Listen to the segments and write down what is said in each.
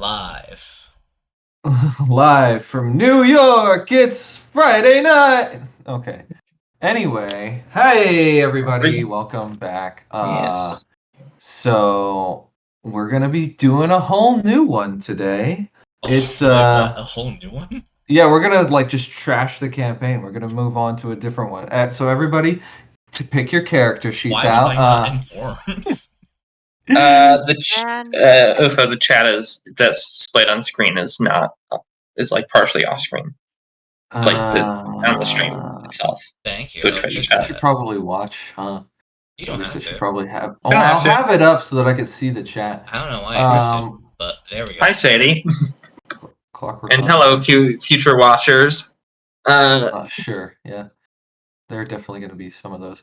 Live. Live from New York, it's Friday night! Okay. Anyway, hey everybody, welcome back. Yes. So, we're gonna be doing a whole new one today. It's, Wait, what? A whole new one? Yeah, we're gonna, just trash the campaign. We're gonna move on to a different one. So everybody, to pick your character sheets Why out. was I not informed? The chat that's displayed on screen is partially off screen, on the stream itself. Thank you. The Twitch You chat. should probably watch, huh? You don't have to. Should probably have. Don't have I'll to. have it up so that I can see the chat. I don't know why I have to, but there we go. Hi, Sadie. Clockwork. And hello, future watchers. Sure, yeah. There are definitely going to be some of those.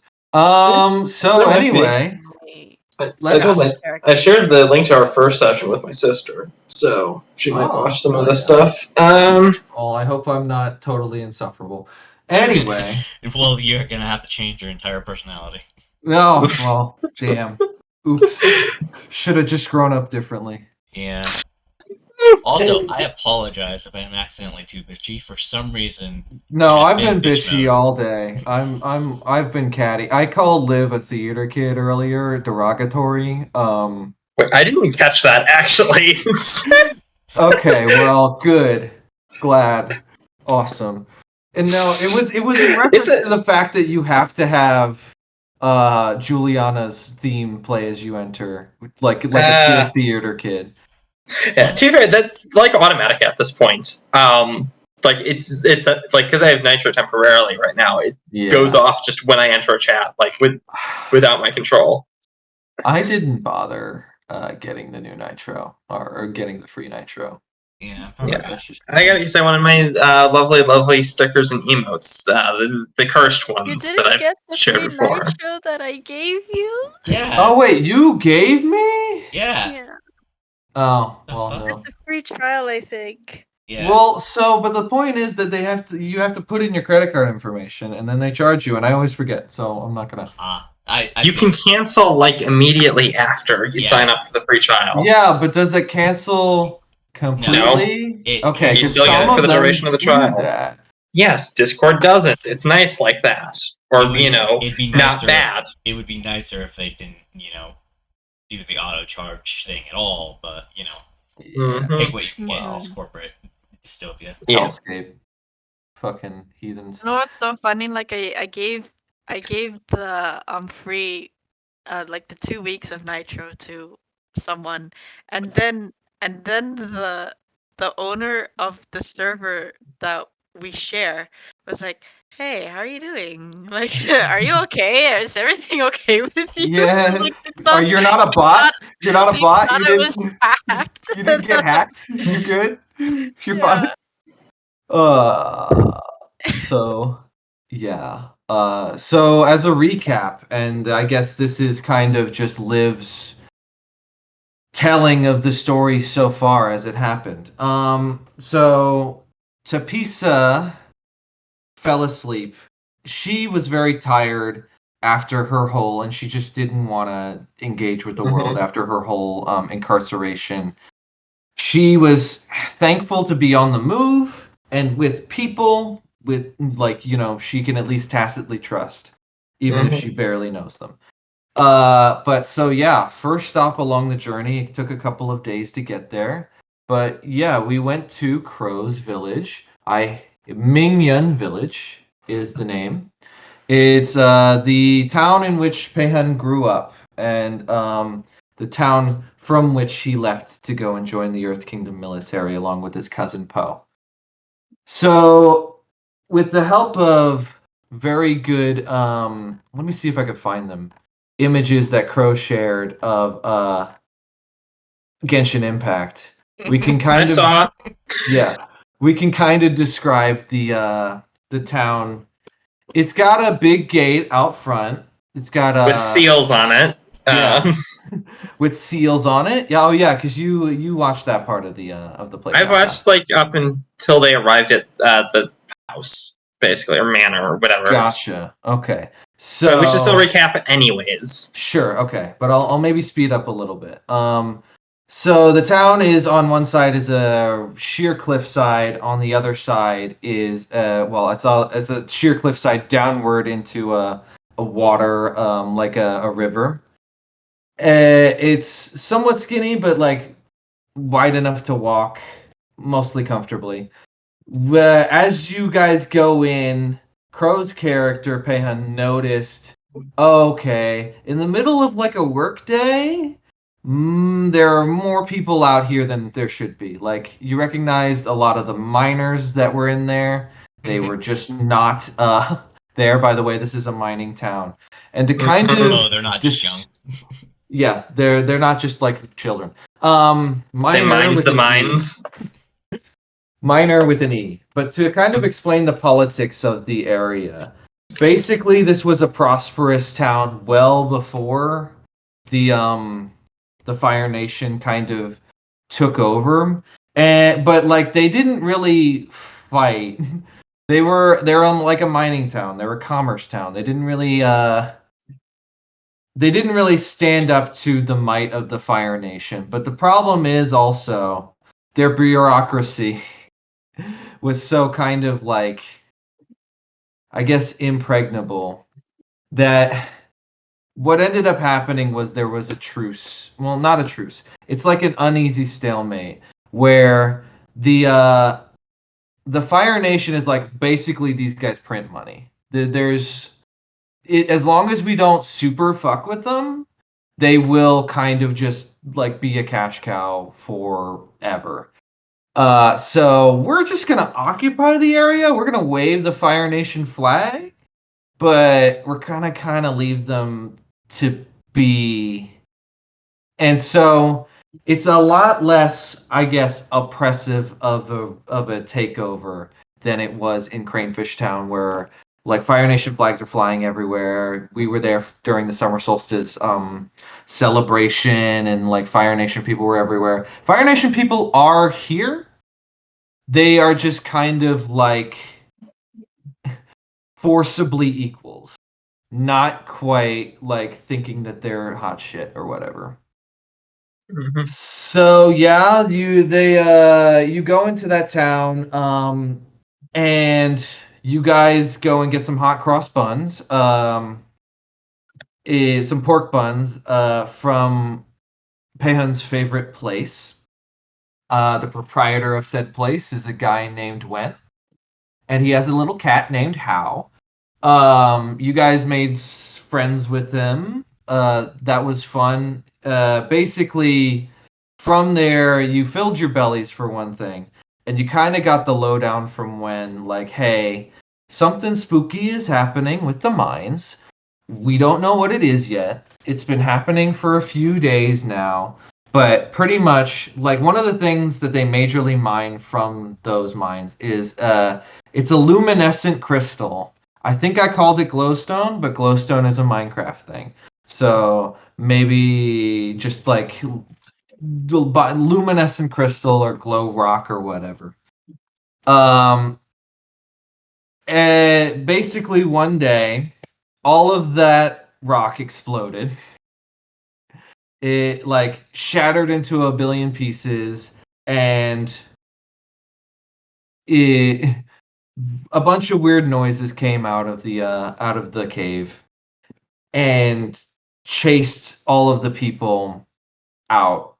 So anyway, I shared the link to our first session with my sister, so she might watch some of this stuff. Well, I hope I'm not totally insufferable. Anyway. Well, you're going to have to change your entire personality. No, well, damn. Oops. Should have just grown up differently. Yeah. Also, I apologize if I'm accidentally too bitchy. For some reason. No, I've been bitchy all day. I've been catty. I called Liv a theater kid earlier, derogatory. Wait, I didn't catch that actually. Okay, well, good. Glad. Awesome. And no, it was in reference to the fact that you have to have Juliana's theme play as you enter, like a good theater kid. Yeah, to be fair, that's like automatic at this point. It's because I have Nitro temporarily right now. It goes off just when I enter a chat, without my control. I didn't bother getting the new Nitro or getting the free Nitro. Yeah. I gotta I wanted my lovely stickers and emotes, the cursed ones that I've shared before. Nitro that I gave you? Yeah. Oh wait, you gave me? Yeah. Oh, well, no. It's a free trial, I think. Yeah. Well, but the point is that you have to put in your credit card information, and then they charge you, and I always forget, so I'm not gonna. You can cancel immediately after you sign up for the free trial. Yeah, but does it cancel completely? No. Okay, you still get it for the duration of the trial. Yes, Discord doesn't. It's nice like that, or it'd be nicer, not bad. It would be nicer if they didn't, do the auto charge thing at all, but take what you can get in this corporate dystopia. Hellscape. Fucking heathens. You know what's so funny? Like I gave the free the 2 weeks of Nitro to someone, and then the owner of the server that we share was like, "Hey, how are you doing? Like, are you okay? Is everything okay with you?" Yeah. You're not a bot? You're not a bot? You didn't get hacked? You good? You're fine? So, yeah. So as a recap, and I guess this is kind of just Liv's telling of the story so far as it happened. So Tapisa fell asleep. She was very tired after her whole, and she just didn't want to engage with the world after her whole incarceration. She was thankful to be on the move and with people with she can at least tacitly trust, even if she barely knows them. But so yeah, first stop along the journey. It took a couple of days to get there, but yeah, we went to Crow's Village. Mingyan Village is the name. It's the town in which Dae-hyng grew up, and the town from which he left to go and join the Earth Kingdom military along with his cousin Po. So, with the help of very good, let me see if I can find them, images that Crow shared of Genshin Impact, we can kind of we can kind of describe the town. It's got a big gate out front. It's got with seals on it. With seals on it. Yeah. Oh yeah, because you watched that part of the play. I watched up until they arrived at the house, basically, or manor, or whatever. Gotcha. Okay. So we should still recap it anyways. Sure. Okay, but I'll maybe speed up a little bit. So the town is on one side is a sheer cliffside. On the other side is it's a sheer cliffside downward into a water, like a river. It's somewhat skinny, but like wide enough to walk mostly comfortably. As you guys go in, Crow's character Pehan noticed, okay, in the middle of like a work day, there are more people out here than there should be. Like, you recognized a lot of the miners that were in there. They were just not there. By the way, this is a mining town, and to kind of they're not just young. Yeah, they're not just like children. They mined the mines. Minor with an E. But to kind of explain the politics of the area, basically this was a prosperous town well before the Fire Nation kind of took over. But like they didn't really fight. They're on like a mining town. They were a commerce town. They didn't really stand up to the might of the Fire Nation. But the problem is also their bureaucracy was so kind of like, I guess, impregnable that what ended up happening was there was a truce. Well, not a truce. It's like an uneasy stalemate where the Fire Nation is like basically these guys print money. As long as we don't super fuck with them, they will kind of just like be a cash cow forever. So we're just gonna occupy the area. We're gonna wave the Fire Nation flag, but we're gonna kind of leave them to be. And so it's a lot less, I guess, oppressive of a takeover than it was in Cranefish Town, where like Fire Nation flags are flying everywhere. We were there during the summer solstice celebration, and like Fire Nation people were everywhere. Fire Nation people are here. They are just kind of like forcibly equals, not quite like thinking that they're hot shit or whatever. Mm-hmm. So yeah, you go into that town, and you guys go and get some hot cross buns, some pork buns, from Pehan's favorite place. The proprietor of said place is a guy named Wen, and he has a little cat named Hao. You guys made friends with him. That was fun. Basically, from there, you filled your bellies for one thing, and you kind of got the lowdown from Wen, like, hey, something spooky is happening with the mines. We don't know what it is yet. It's been happening for a few days now. But pretty much, like, one of the things that they majorly mine from those mines is it's a luminescent crystal. I think I called it glowstone, but glowstone is a Minecraft thing. So maybe just like luminescent crystal or glow rock or whatever. And basically one day, all of that rock exploded. It like shattered into a billion pieces, and a bunch of weird noises came out of the cave and chased all of the people out.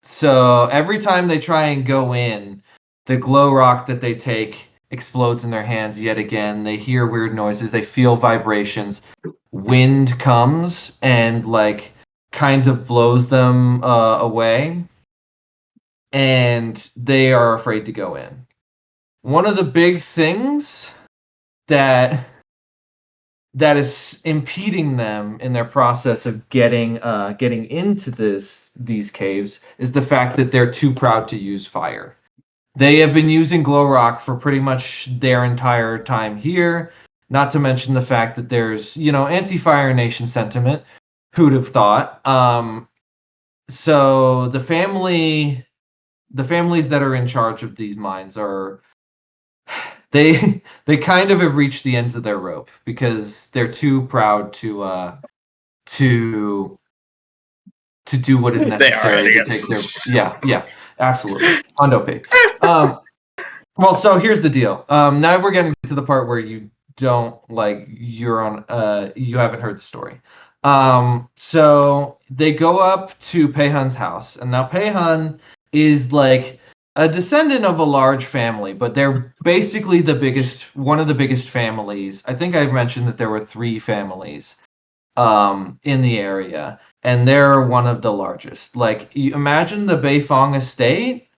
So every time they try and go in, the glow rock that they take explodes in their hands yet again. They hear weird noises, they feel vibrations. Wind comes and like kind of blows them away, and they are afraid to go in. One of the big things that is impeding them in their process of getting into these caves is the fact that they're too proud to use fire. They have been using glow rock for pretty much their entire time here, not to mention the fact that there's, anti-Fire Nation sentiment. Who'd have thought? So the families that are in charge of these mines are they kind of have reached the ends of their rope because they're too proud to to do what is necessary to take their absolutely Hondo pig. Well, so here's the deal. Now we're getting to the part where you don't you're on you haven't heard the story. So they go up to Pei-hun's house, and now Pei-hun is like a descendant of a large family, but they're basically one of the biggest families. I think I've mentioned that there were 3 families in the area, and they're one of the largest. Like, you imagine the Beifong estate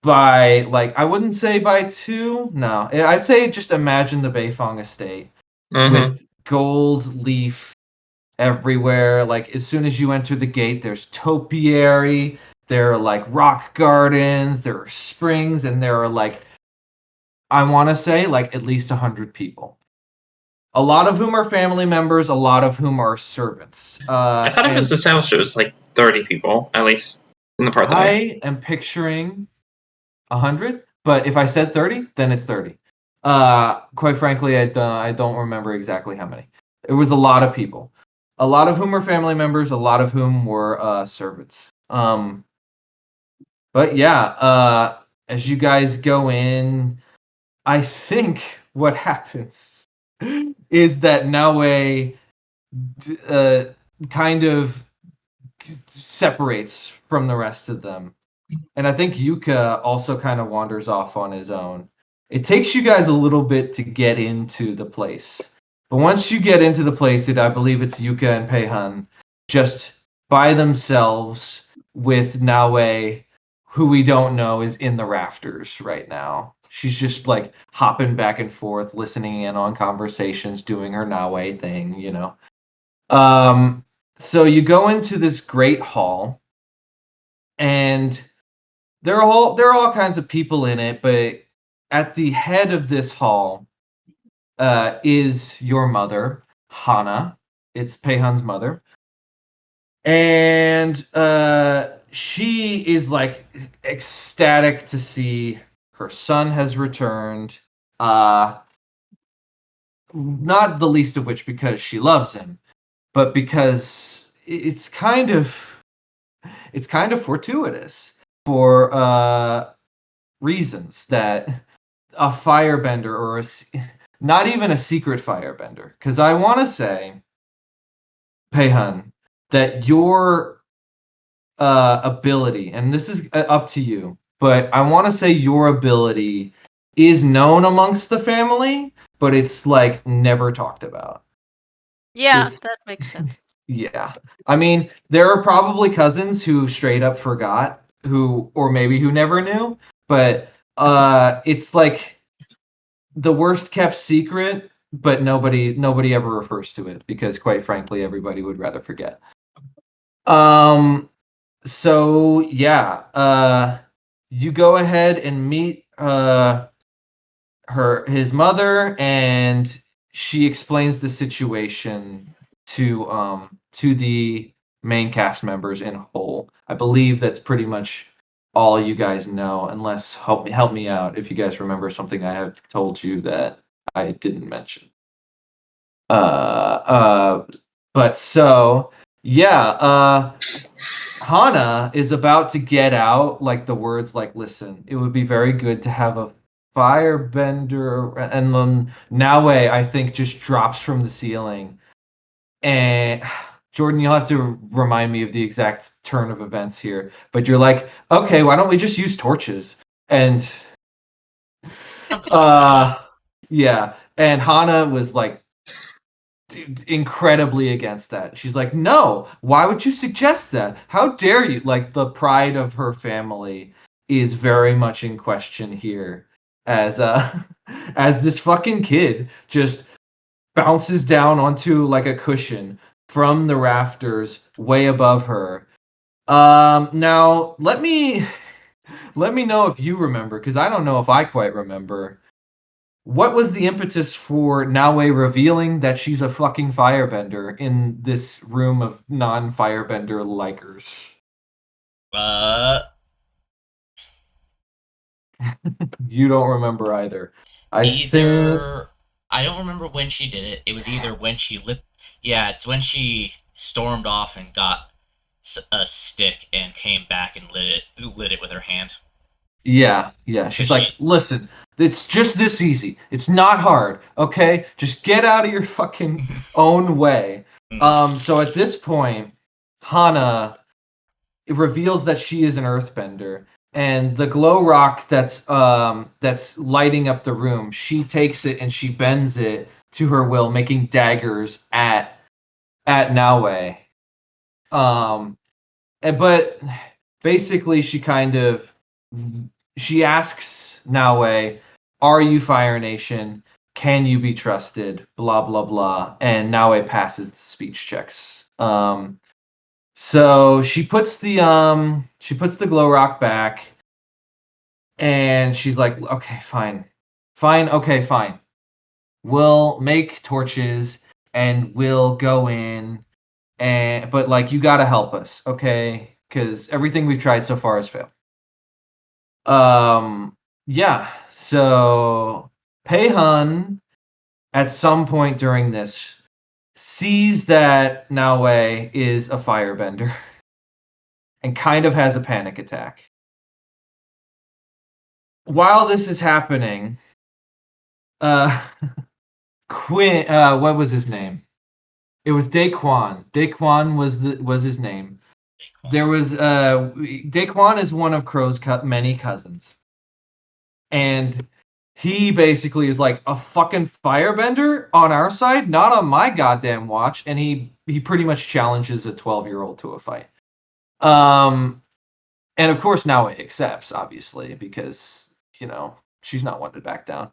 by, I wouldn't say by 2. No, I'd say just imagine the Beifong estate with gold leaf everywhere. Like, as soon as you enter the gate, there's topiary, there are rock gardens, there are springs, and there are I want to say at least 100 people. A lot of whom are family members, a lot of whom are servants. I thought it was established it was 30 people, at least in the part that I am picturing 100, but if I said 30, then it's 30. Quite frankly, I don't remember exactly how many. It was a lot of people. A lot of whom are family members, a lot of whom were servants. But yeah, as you guys go in, I think what happens is that Noae kind of separates from the rest of them. And I think Yuka also kind of wanders off on his own. It takes you guys a little bit to get into the place. But once you get into the place, I believe it's Yuka and Pei-hun just by themselves with Noae, who we don't know is in the rafters right now. She's just hopping back and forth, listening in on conversations, doing her Noae thing, you know. So you go into this great hall, and there are all kinds of people in it, but at the head of this hall is your mother, Hana. It's Pei-hun's mother. And she is ecstatic to see her son has returned. Not the least of which because she loves him, but because it's kind of fortuitous for reasons that a firebender or not even a secret firebender, because I want to say, Pei-hun, that your ability, and this is up to you, but I want to say your ability is known amongst the family, but it's never talked about. Yeah, that makes sense. Yeah. I mean, there are probably cousins who straight up forgot, or maybe who never knew, but it's the worst kept secret, but nobody ever refers to it because, quite frankly, everybody would rather forget. So yeah, you go ahead and meet his mother, and she explains the situation to the main cast members in whole. I believe that's pretty much all you guys know, unless help me out if you guys remember something I have told you that I didn't mention. But so yeah, Hana is about to get out the words listen, it would be very good to have a firebender, and then Noae, I think, just drops from the ceiling. And Jordan, you'll have to remind me of the exact turn of events here, but you're like, okay, why don't we just use torches? And yeah, and Hana was incredibly against that. She's like, no, why would you suggest that? How dare you? The pride of her family is very much in question here, as this fucking kid just bounces down onto a cushion from the rafters way above her. Now let me know if you remember, because I don't know if I quite remember. What was the impetus for Noae revealing that she's a fucking firebender in this room of non-firebender likers? You don't remember either. I don't remember when she did it. It was either when she it's when she stormed off and got a stick and came back and lit it with her hand. Yeah. She's like, listen, it's just this easy. It's not hard, okay? Just get out of your fucking own way. So at this point, Hana reveals that she is an earthbender, and the glow rock that's lighting up the room, she takes it and she bends it to her will, making daggers at Noae. But basically she asks Noae, "Are you Fire Nation? Can you be trusted?" Blah blah blah, and Noae passes the speech checks. So she puts the glow rock back, and she's like, "Okay, fine, okay, fine. We'll make torches and we'll go in, but like you gotta help us, okay? Because everything we've tried so far has failed." Yeah. So Dae-hyng, at some point during this, sees that Noae is a firebender and kind of has a panic attack. While this is happening, Quinn, what was his name? It was Daequan. Daequan was his name. There was Daequan is one of Crow's many cousins, and he basically is like a fucking firebender on our side, not on my goddamn watch, and he pretty much challenges a 12-year-old to a fight. And of course now it accepts, obviously, because she's not one to back down.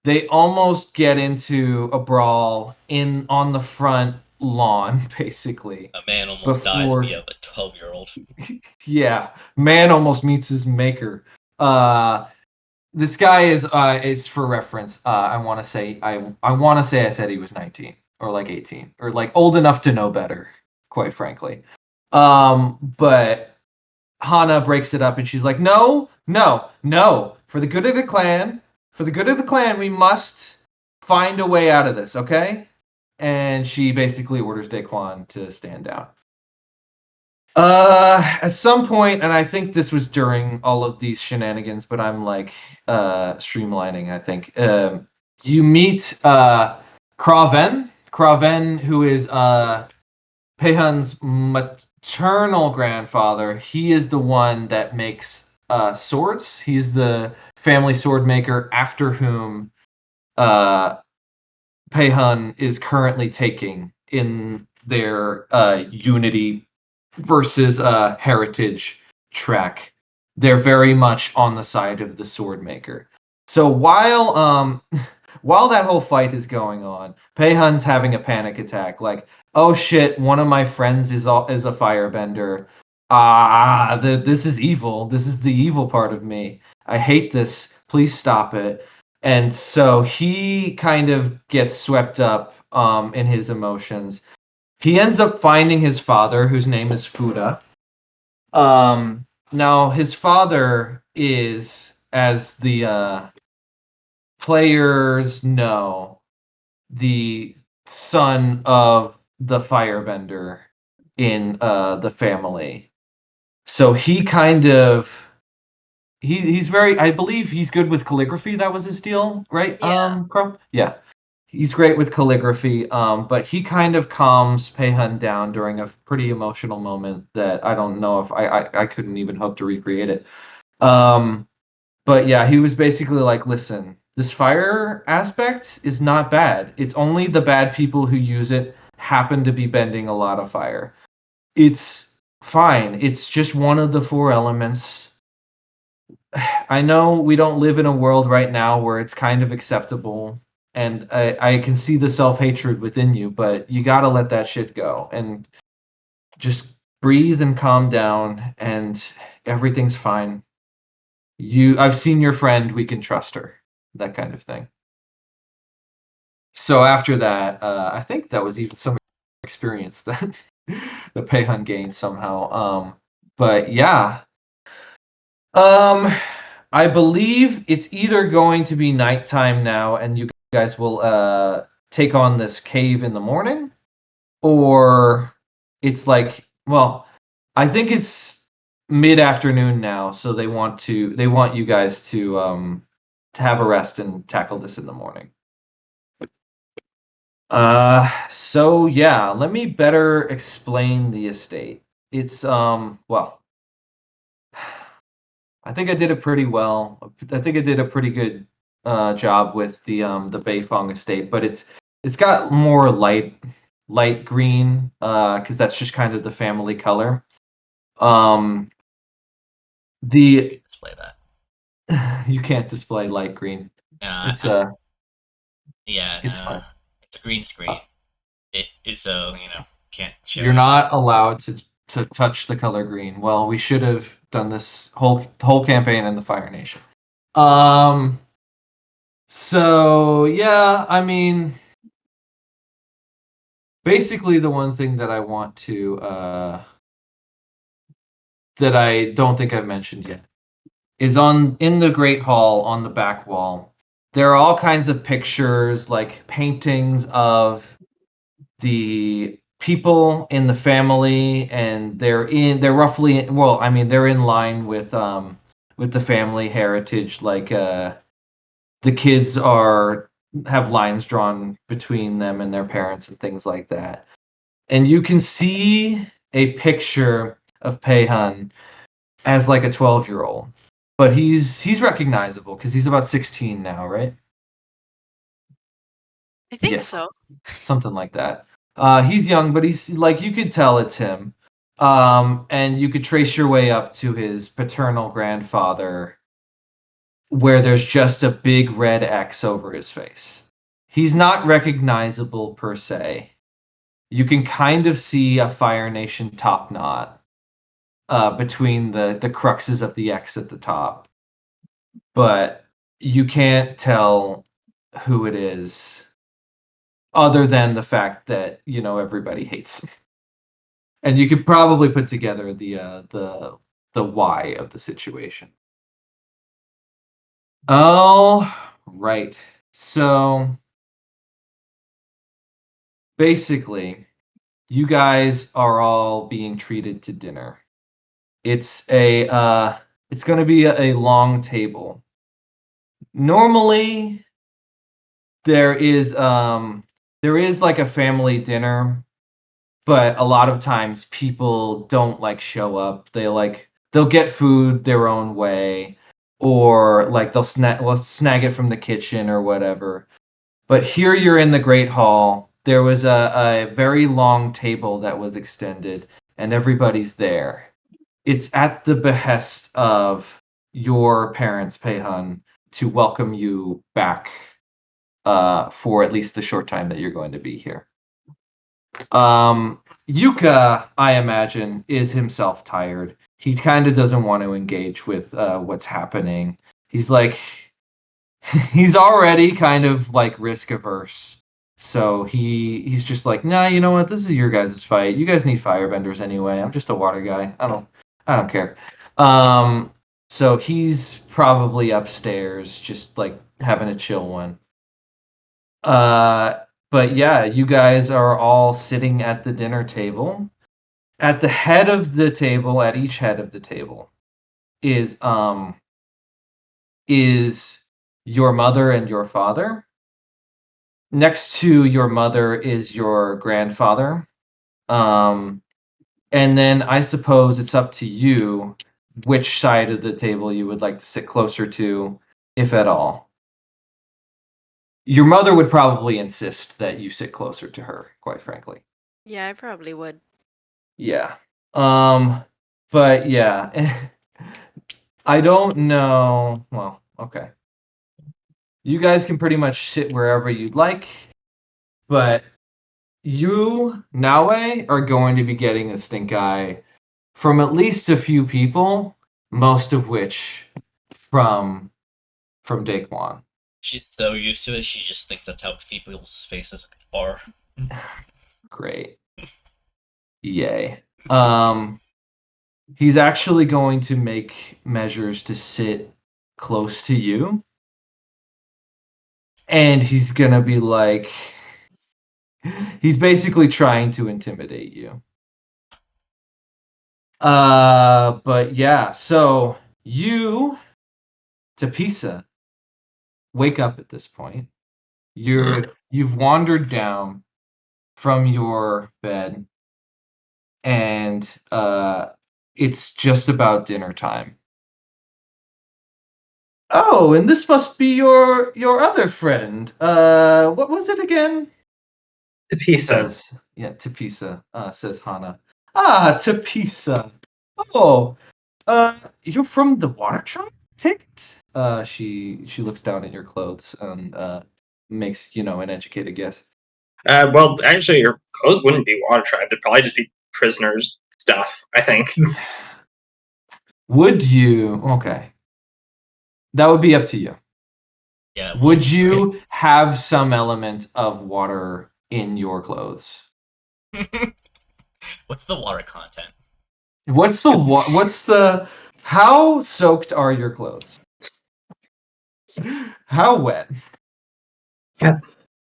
They almost get into a brawl on the front lawn, basically. A man almost dies via a 12-year-old. Yeah, man almost meets his maker. This guy is for reference. I want to say I said he was 19 or like 18 or like old enough to know better, quite frankly. But Hana breaks it up and she's like, no. For the good of the clan, we must find a way out of this, okay? And she basically orders Daequan to stand down. At some point, and I think this was during all of these shenanigans, but I'm like streamlining, I think. You meet Kraven, who is Dae-hyung's maternal grandfather. He is the one that makes swords. He's the family sword maker after whom Dae-hyung is currently taking in their unity versus heritage track. They're very much on the side of the sword maker. So while that whole fight is going on, Dae-hyung's having a panic attack, like, oh shit, one of my friends is a firebender. This is evil. This is the evil part of me. I hate this. Please stop it. And so he kind of gets swept up in his emotions. He ends up finding his father, whose name is Fuda. Now, his father is, as the players know, the son of the firebender in the family. So he kind of he's very, I believe he's good with calligraphy. That was his deal, right? Yeah. Crump? Yeah. He's great with calligraphy, but he kind of calms Dae-hyung down during a pretty emotional moment that I don't know if I couldn't even hope to recreate it. But yeah, he was basically like, listen, this fire aspect is not bad. It's only the bad people who use it happen to be bending a lot of fire. It's fine. It's just one of the four elements. I know we don't live in a world right now where it's kind of acceptable, and I can see the self-hatred within you, but you gotta let that shit go and just breathe and calm down, and everything's fine. I've seen your friend, we can trust her, that kind of thing. So after that, I think that was even some experience that the Dae-hyung gained somehow. But yeah. I believe it's either going to be nighttime now and you guys will take on this cave in the morning, or it's like, well, I think it's mid-afternoon now, so they want you guys to have a rest and tackle this in the morning. So yeah, let me better explain the estate. It's well, I think I did it pretty well. I think I did a pretty good job with the Beifong estate, but it's got more light green because that's just kind of the family color. The Display that. You can't display light green. It's yeah, it's fine. It's a green screen. So can't show. You're not allowed to touch the color green. Well, we should have done this whole campaign in the Fire Nation. So yeah, I mean, basically the one thing that I want to that I don't think I've mentioned yet is in the Great Hall on the back wall. There are all kinds of pictures, like paintings of the people in the family, and they're roughly, well, I mean, they're in line with the family heritage. Like the kids have lines drawn between them and their parents and things like that. And you can see a picture of Pei-hun as like a 12-year-old. But he's recognizable because he's about 16 now, right? I think so. Something like that. He's young, but he's like, you could tell it's him. And you could trace your way up to his paternal grandfather, where there's just a big red X over his face. He's not recognizable per se. You can kind of see a Fire Nation top knot between the cruxes of the X at the top, but you can't tell who it is, other than the fact that everybody hates him. And you could probably put together the why of the situation. Oh, right. So basically, you guys are all being treated to dinner. It's going to be a long table. Normally, there is like a family dinner, but a lot of times people don't like show up. They'll get food their own way, or like they'll snag it from the kitchen or whatever. But here you're in the Great Hall. There was a very long table that was extended, and everybody's there. It's at the behest of your parents, Pei-hun, to welcome you back for at least the short time that you're going to be here. Yuka, I imagine, is himself tired. He kind of doesn't want to engage with what's happening. He's like, he's already kind of like risk averse. So he's just like, nah, you know what? This is your guys' fight. You guys need firebenders anyway. I'm just a water guy. I don't care. So he's probably upstairs, just like having a chill one. But yeah, you guys are all sitting at the dinner table. At the head of the table, at each head of the table, is your mother and your father. Next to your mother is your grandfather. And then I suppose it's up to you which side of the table you would like to sit closer to, if at all. Your mother would probably insist that you sit closer to her, quite frankly. Yeah, I probably would. Yeah. But yeah. I don't know. Well, okay. You guys can pretty much sit wherever you'd like, but you, Noae, are going to be getting a stink eye from at least a few people, most of which from Daequan. She's so used to it, she just thinks that's how people's faces are. Great. Yay. He's actually going to make measures to sit close to you. And he's gonna be like, he's basically trying to intimidate you. But yeah, so you, Tapisa, wake up at this point. You've wandered down from your bed, and it's just about dinner time. Oh, and this must be your other friend. What was it again? Tapisa. Tapisa, says Hana. Ah, Tapisa. Oh, you're from the water tribe? Take it. She looks down at your clothes and makes, an educated guess. Well, actually, your clothes wouldn't be water tribe. They'd probably just be prisoners' stuff, I think. Would you? Okay. That would be up to you. Yeah. Would you have some element of water in your clothes? What's the water content? What's the how soaked are your clothes? How wet?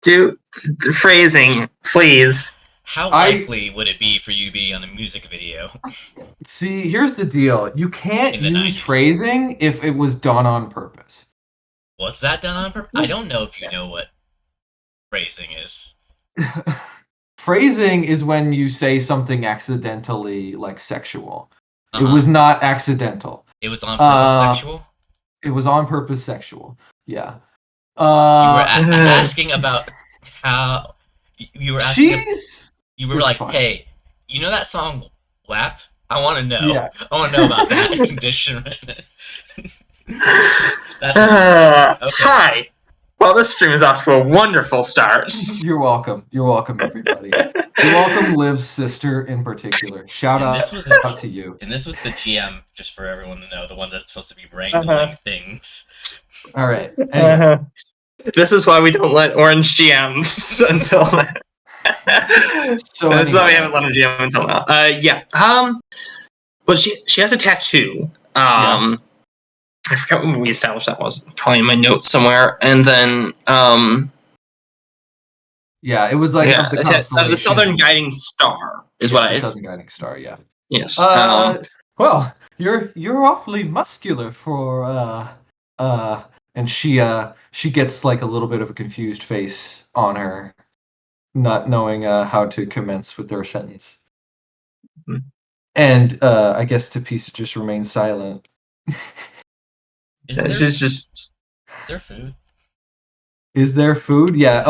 Do phrasing, please. How likely would it be for you to be on a music video? See, here's the deal. You can't In the use 90s. phrasing if it was done on purpose. Was that done on purpose? I don't know if you know what phrasing is. Phrasing is when you say something accidentally, like sexual. Uh-huh. It was not accidental. It was on purpose sexual? It was on purpose sexual. Yeah. You were asking about how... You were asking... You were like, fine. Hey, you know that song WAP? I want to know. Yeah. I want to know about that condition. Okay. Hi. Well, this stream is off to a wonderful start. You're welcome. You're welcome, everybody. You're welcome, Liv's sister in particular. Shout out to you. And this was the GM, just for everyone to know, the one that's supposed to be wrangling things. All right. Anyway. This is why we don't let orange GMs until now. So that's why we haven't let a GM until now. Well, she has a tattoo. I forgot when we established that was. Probably in my notes somewhere. And then it was like of the Southern Guiding Star is what I. Southern Guiding Star, yeah. Yes. Well, you're awfully muscular for and she gets like a little bit of a confused face on her, not knowing how to commence with their sentence. Mm-hmm. And I guess Tapisa just remains silent. Is there food? Is there food? Yeah.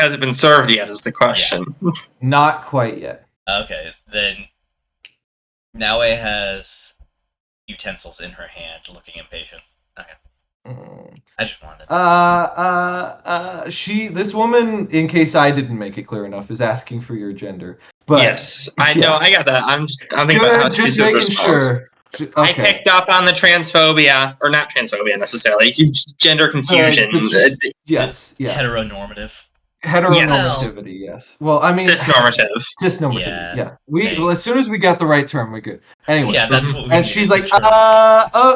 Has it been served yet is the question. Yeah. Not quite yet. Okay, then Noae has utensils in her hand, looking impatient. Okay. I just wanted. This woman, in case I didn't make it clear enough, is asking for your gender. But yes, I know, I got that. I'm thinking about how just making sure. Okay. I picked up on the transphobia, or not transphobia necessarily, gender confusion. Yes, yeah. Heteronormative. Heteronormativity, yes. Well, I mean cisnormativity, yeah. Well, as soon as we got the right term, we're good. Anyway, yeah, that's what we and she's like,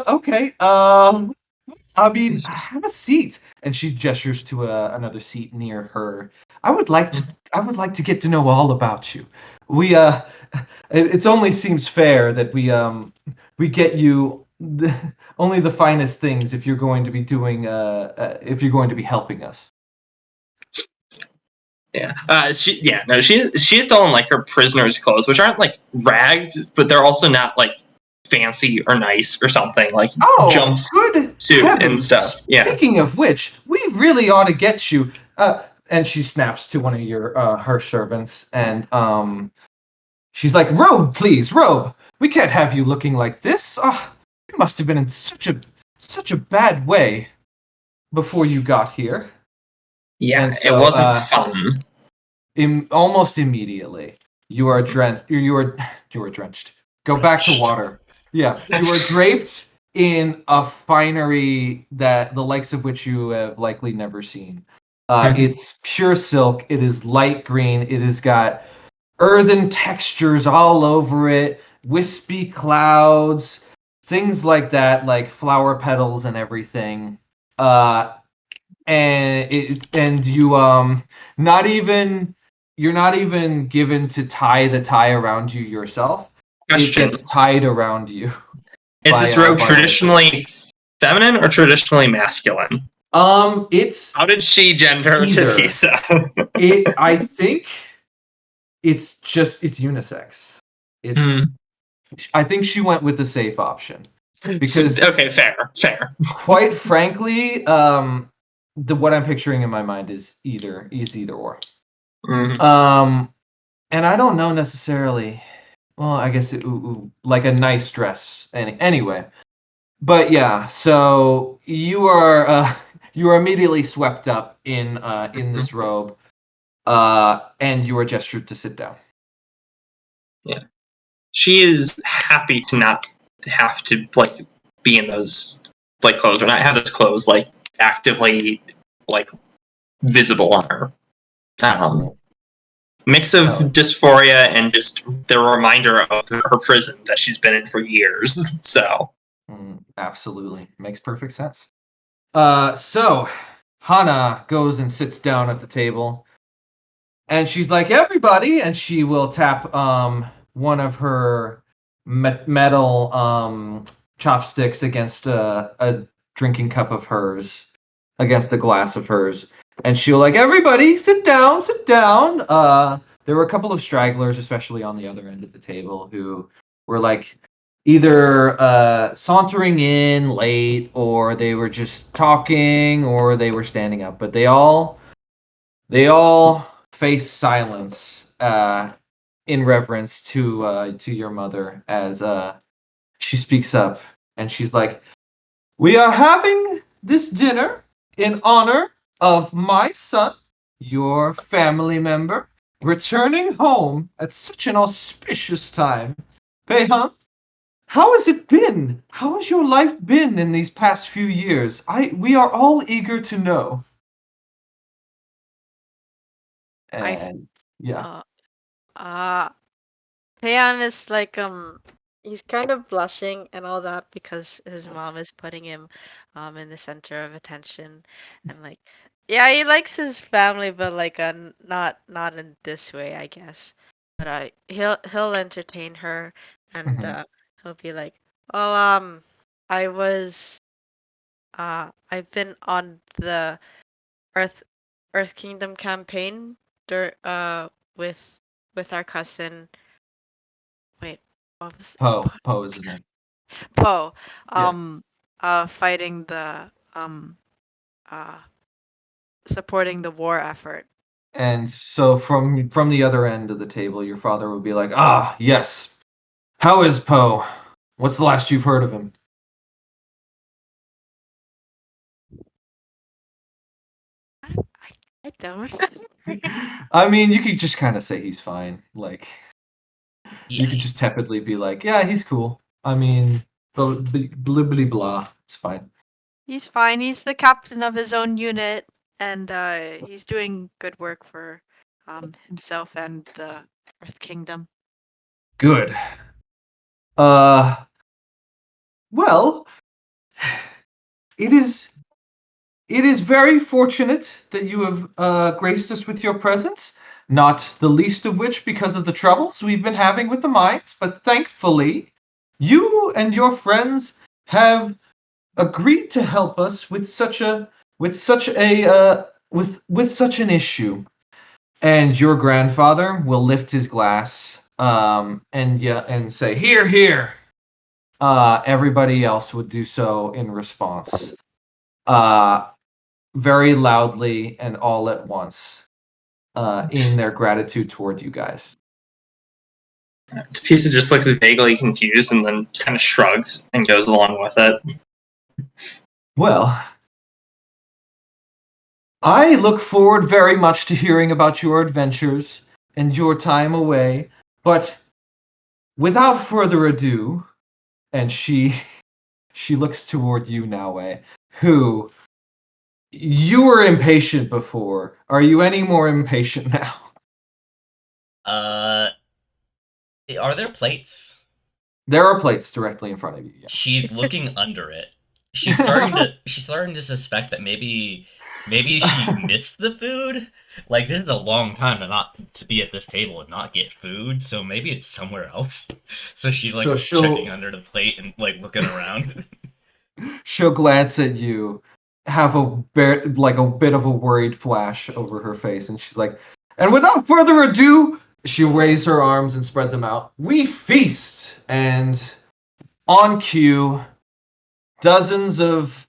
okay, I mean, have a seat. And she gestures to another seat near her. I would like to get to know all about you. We it only seems fair that we get you only the finest things if you're going to be doing if you're going to be helping us. Yeah. She's still in like her prisoner's clothes, which aren't like rags, but they're also not like fancy or nice or something like jump suit and stuff. Yeah. Speaking of which, we really ought to get you. And she snaps to one of her servants, and she's like, "Robe, please, robe. We can't have you looking like this. You must have been in such a bad way before you got here." Yeah, so, it wasn't fun. Almost immediately, you are drenched. You are drenched. Go back to water. Yeah, you are draped in a finery that the likes of which you have likely never seen. It's pure silk. It is light green. It has got earthen textures all over it, wispy clouds, things like that, like flower petals and everything. And you you're not even given to tie the tie around you yourself. it gets tied around you. Is this robe traditionally feminine or traditionally masculine? It's how did she gender Tapisa? I think it's unisex. I think she went with the safe option because okay, fair. Quite frankly, what I'm picturing in my mind is either or. Mm-hmm. And I don't know necessarily. Well, I guess like a nice dress. Anyway, but yeah. So you are immediately swept up in this robe, and you are gestured to sit down. Yeah, she is happy to not have to like be in those like clothes or not have those clothes like actively like visible on her. Mix of dysphoria and just the reminder of her prison that she's been in for years. So absolutely makes perfect sense. So Hana goes and sits down at the table, and she's like, "Everybody," and she will tap one of her metal chopsticks against a drinking cup of hers, against a glass of hers. And she'll like, "Everybody, sit down, sit down." There were a couple of stragglers, especially on the other end of the table, who were like either sauntering in late, or they were just talking, or they were standing up. But they all face silence in reverence to your mother as she speaks up, and she's like, "We are having this dinner in honor of my son, your family member, returning home at such an auspicious time. Dae-hyng, how has it been? How has your life been in these past few years? We are all eager to know." And yeah. Taeyeon is like he's kind of blushing and all that because his mom is putting him in the center of attention, and like yeah, he likes his family, but like not in this way, I guess. But he'll entertain her, and he'll be like, "Oh, I was I've been on the Earth Kingdom campaign with our cousin. Wait, what was Poe is his name. Poe. Fighting the supporting the war effort." And so from the other end of the table, your father would be like, "Ah, yes. How is Poe? What's the last you've heard of him?" I don't. I mean, you could just kind of say he's fine. Like, you could just tepidly be like, "Yeah, he's cool. I mean, blah blah blah. It's fine." He's fine. He's the captain of his own unit, and he's doing good work for himself and the Earth Kingdom. Good. Well, it is very fortunate that you have graced us with your presence, not the least of which because of the troubles we've been having with the mines, but thankfully, you and your friends have agreed to help us with such an issue. And your grandfather will lift his glass and say, "Here, here." Everybody else would do so in response. Very loudly and all at once, in their gratitude toward you guys. Tapisa just looks vaguely confused and then kind of shrugs and goes along with it. Well, I look forward very much to hearing about your adventures and your time away, but without further ado, and she looks toward you, Noae, who you were impatient before. Are you any more impatient now? Are there plates? There are plates directly in front of you. Yeah. She's looking under it. She's starting to suspect that maybe Maybe she missed the food. Like, this is a long time to be at this table and not get food. So maybe it's somewhere else. So she's like checking under the plate and like looking around. She'll glance at you, have a bit of a worried flash over her face, and she's like, "And without further ado," she'll raise her arms and spread them out. "We feast!" And on cue, dozens of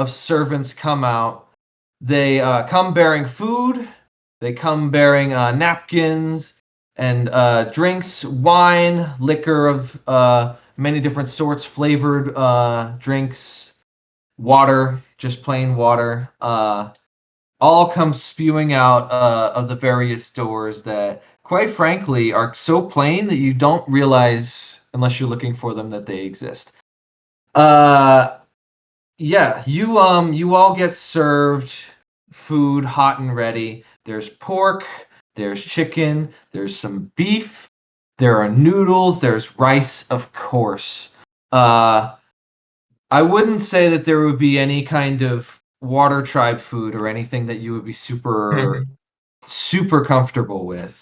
servants come out. They come bearing food. They come bearing napkins and drinks, wine, liquor of many different sorts, flavored drinks, water, just plain water. All come spewing out of the various doors that, quite frankly, are so plain that you don't realize, unless you're looking for them, that they exist. Yeah, you all get served food hot and ready. There's pork, there's chicken, there's some beef, there are noodles, there's rice, of course. I wouldn't say that there would be any kind of water tribe food or anything that you would be super comfortable with.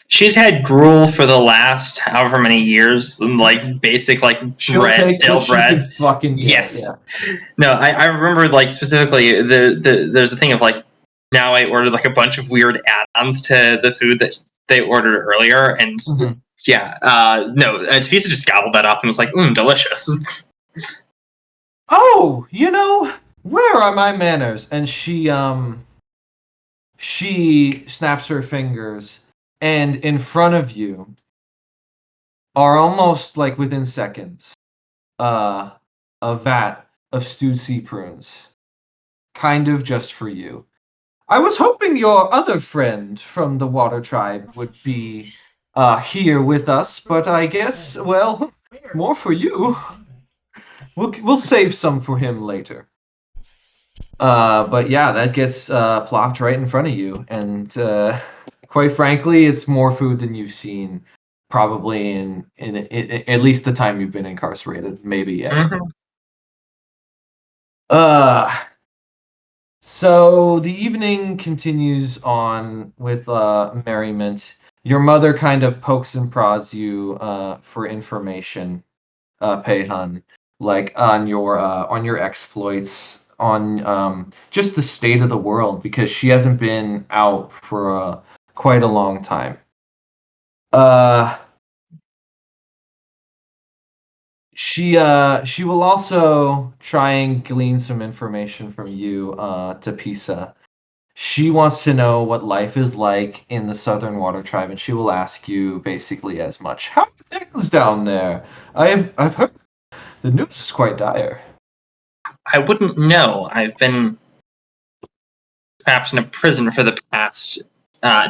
She's had gruel for the last however many years, like basic like bread, stale bread. Yes. Yeah. No, I remember like specifically there's a thing of like now I ordered like a bunch of weird add-ons to the food that they ordered earlier, and Tapisa just gobbled that up and was like, delicious. Oh, where are my manners? And she snaps her fingers. And in front of you are almost like within seconds a vat of stewed sea prunes. Kind of just for you. I was hoping your other friend from the water tribe would be here with us, but I guess, well, more for you. We'll save some for him later. But yeah, that gets plopped right in front of you, and quite frankly, it's more food than you've seen probably in at least the time you've been incarcerated, maybe ever. So the evening continues on with merriment. Your mother kind of pokes and prods you for information, Dae-hyng, like on your exploits, on just the state of the world, because she hasn't been out for quite a long time. She will also try and glean some information from you, Tapisa. She wants to know what life is like in the Southern Water Tribe, and she will ask you basically as much. How are things down there? I've heard the news is quite dire. I wouldn't know. I've been trapped in a prison for the past.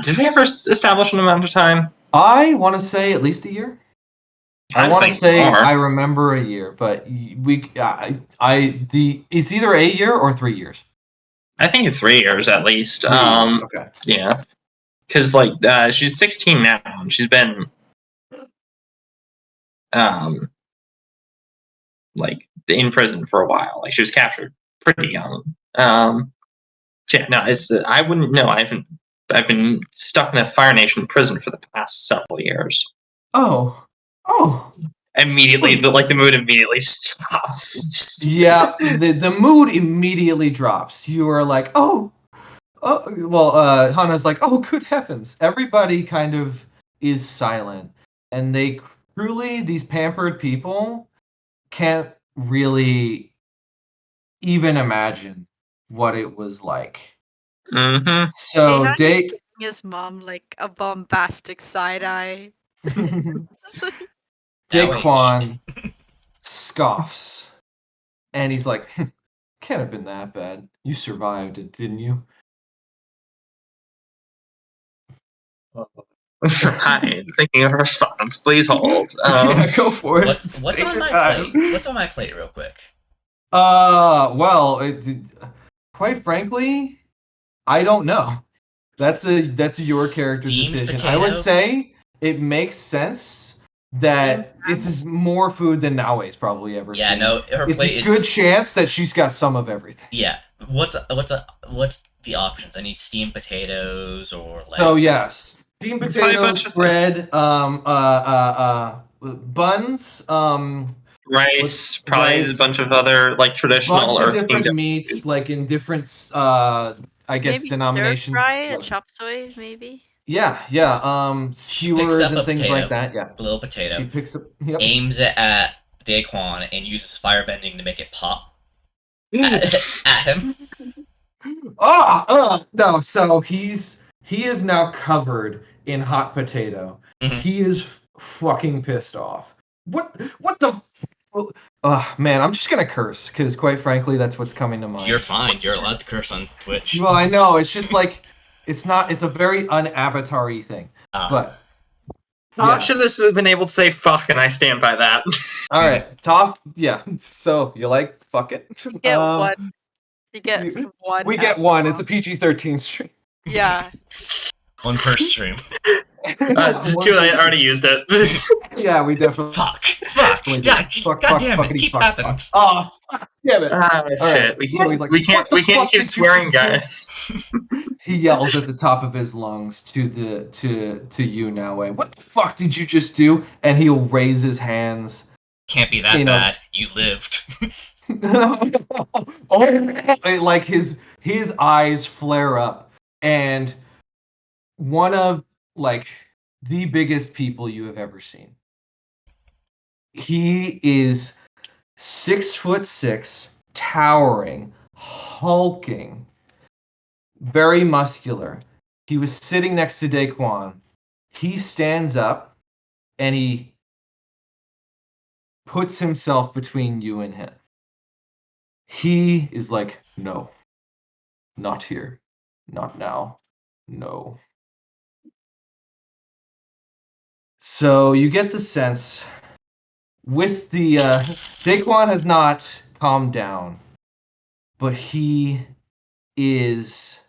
Did we ever establish an amount of time? I want to say at least a year. I want to say more. I remember a year, but it's either a year or 3 years. I think it's 3 years at least. Okay. Yeah, because like she's 16 now, and she's been like in prison for a while. Like she was captured pretty young. Yeah, no, I wouldn't know. I've been stuck in a Fire Nation prison for the past several years. Oh. Immediately, the mood immediately stops. Yeah, the mood immediately drops. You are like, well, Hana's like, oh, good heavens. Everybody kind of is silent. And these pampered people can't really even imagine what it was like. Mm-hmm. So giving his mom like a bombastic side eye. Daquan scoffs, and he's like, "Can't have been that bad. You survived it, didn't you?" I'm thinking of a response. Please hold. Yeah, go for it. What's on my plate? What's on my plate, real quick? Well, quite frankly, I don't know. That's your character decision. Potato? I would say it makes sense that it's more food than Noae's probably ever seen. Yeah, no, her plate is... It's a good chance that she's got some of everything. Yeah, What's the options? Any steamed potatoes or like? So yes, steamed potatoes, bread, buns, rice, probably a bunch of other like traditional bunch of Earth different Kingdom meats, like in different I guess Maybe denominations. stir fry and chop suey, maybe. Yeah. Skewers and things like that. Yeah. A little potato. She picks up. Aims it at Dae-hyng and uses firebending to make it pop at him. No. So he is now covered in hot potato. Mm-hmm. He is fucking pissed off. What the? Man, I'm just gonna curse because, quite frankly, that's what's coming to mind. You're fine. You're allowed to curse on Twitch. Well, I know. It's just like it's not. It's a very un-Avatar-y thing. But Toph should have been able to say "fuck," and I stand by that. All right, Toph. Yeah. So you like fuck it? You get one. You get one. We get one. It's a PG-13 stream. Yeah. One per stream. I already used it. Yeah, we definitely. Fuck. God damn it, keep happening. Oh, fuck, damn it. Shit. Right. We can't keep swearing, guys. He yells at the top of his lungs to you, Noae. What the fuck did you just do? And he'll raise his hands. Can't be that bad. You lived. Like his eyes flare up, and one of like the biggest people you have ever seen. He is 6'6", towering, hulking, very muscular. He was sitting next to Dae-hyng. He stands up and he puts himself between you and him. He is like, no, not here, not now, no. So you get the sense with the Dae-hyng has not calmed down, but he is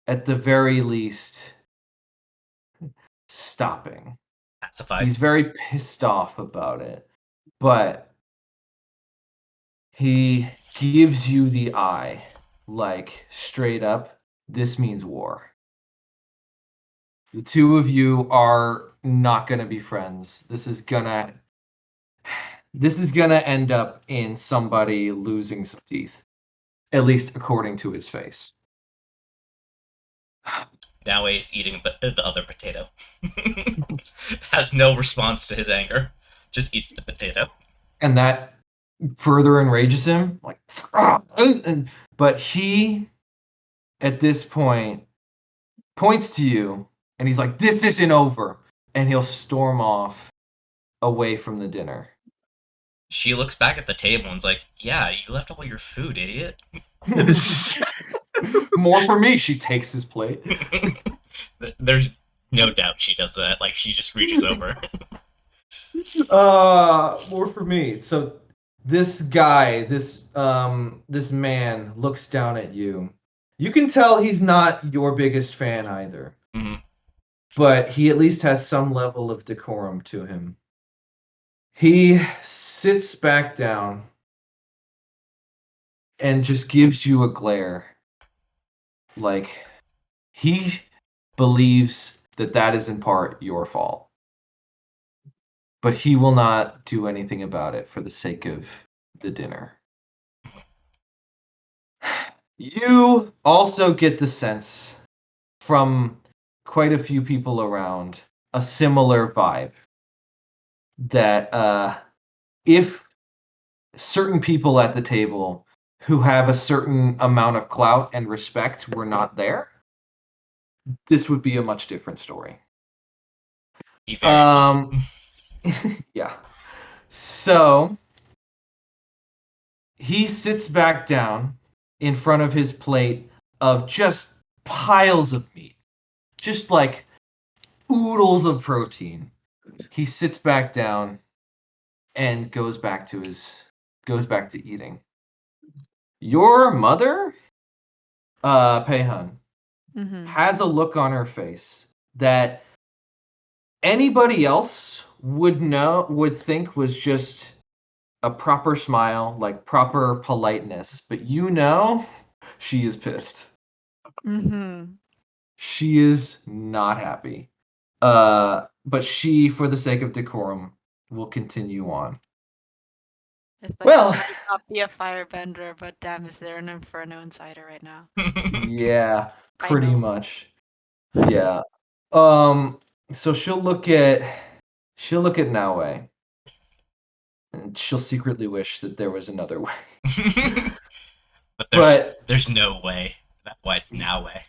at the very least stopping. He's very pissed off about it, but he gives you the eye, like straight up, this means war. The two of you are not going to be friends. This is gonna end up in somebody losing some teeth, at least according to his face. Noae is eating the other potato. Has no response to his anger. Just eats the potato. And that further enrages him. Like, but he, at this point, points to you, and he's like, "This isn't over," and he'll storm off away from the dinner. She looks back at the table and's like, "Yeah, you left all your food, idiot." More for me. She takes his plate. There's no doubt she does that. Like, she just reaches over. More for me. So this guy, this man looks down at you. You can tell he's not your biggest fan either. Mm-hmm. But he at least has some level of decorum to him. He sits back down and just gives you a glare. Like, he believes that is in part your fault. But he will not do anything about it for the sake of the dinner. You also get the sense from quite a few people around a similar vibe that if certain people at the table who have a certain amount of clout and respect were not there, this would be a much different story. Yeah. So he sits back down in front of his plate of just piles of meat, just like oodles of protein. He sits back down and goes back to eating. Your mother, Dae-hyng, has a look on her face that anybody else would think was just a proper smile, like proper politeness, but you know she is pissed. Mm-hmm. She is not happy. But she, for the sake of decorum, will continue on. It's like, Well, I might not be a firebender, but damn, is there an inferno inside her right now? Yeah, I pretty know. much. Yeah. So she'll look at Noae, and she'll secretly wish that there was another way. But there's no way. That's why it's Noae.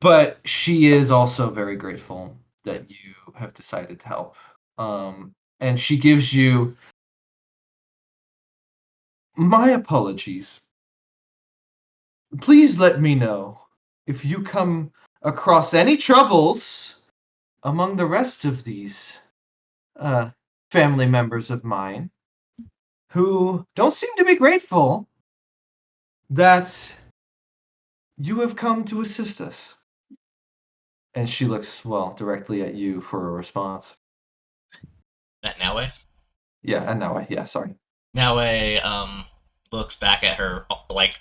But she is also very grateful that you have decided to help. And she gives you my apologies. Please let me know if you come across any troubles among the rest of these family members of mine who don't seem to be grateful that you have come to assist us. And she looks, directly at you for a response. That Noae? Yeah, and Noae. Yeah, sorry. Noae looks back at her, like,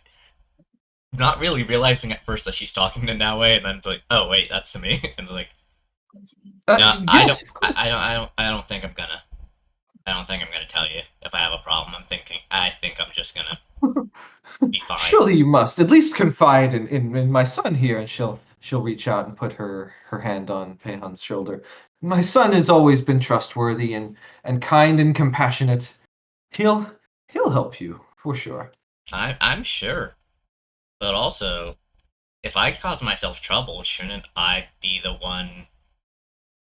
not really realizing at first that she's talking to Noae, and then it's like, oh wait, that's to me. And it's like, no, yes. I don't think I'm gonna tell you if I have a problem. I think I'm just gonna be fine. Surely you must at least confide in my son here, and she'll reach out and put her hand on Dae-hyng's shoulder. My son has always been trustworthy and kind and compassionate. He'll help you for sure. I'm sure, but also, if I cause myself trouble, shouldn't I be the one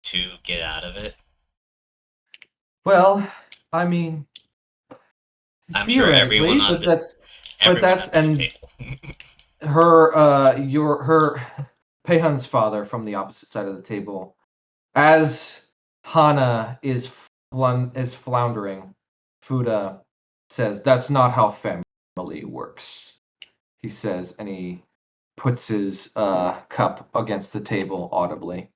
to get out of it? Well, I mean, I'm sure everyone on that's the table. her Dae-hyng's father from the opposite side of the table, as Hana is floundering, Fuda says, "That's not how family works." He says, and he puts his cup against the table audibly.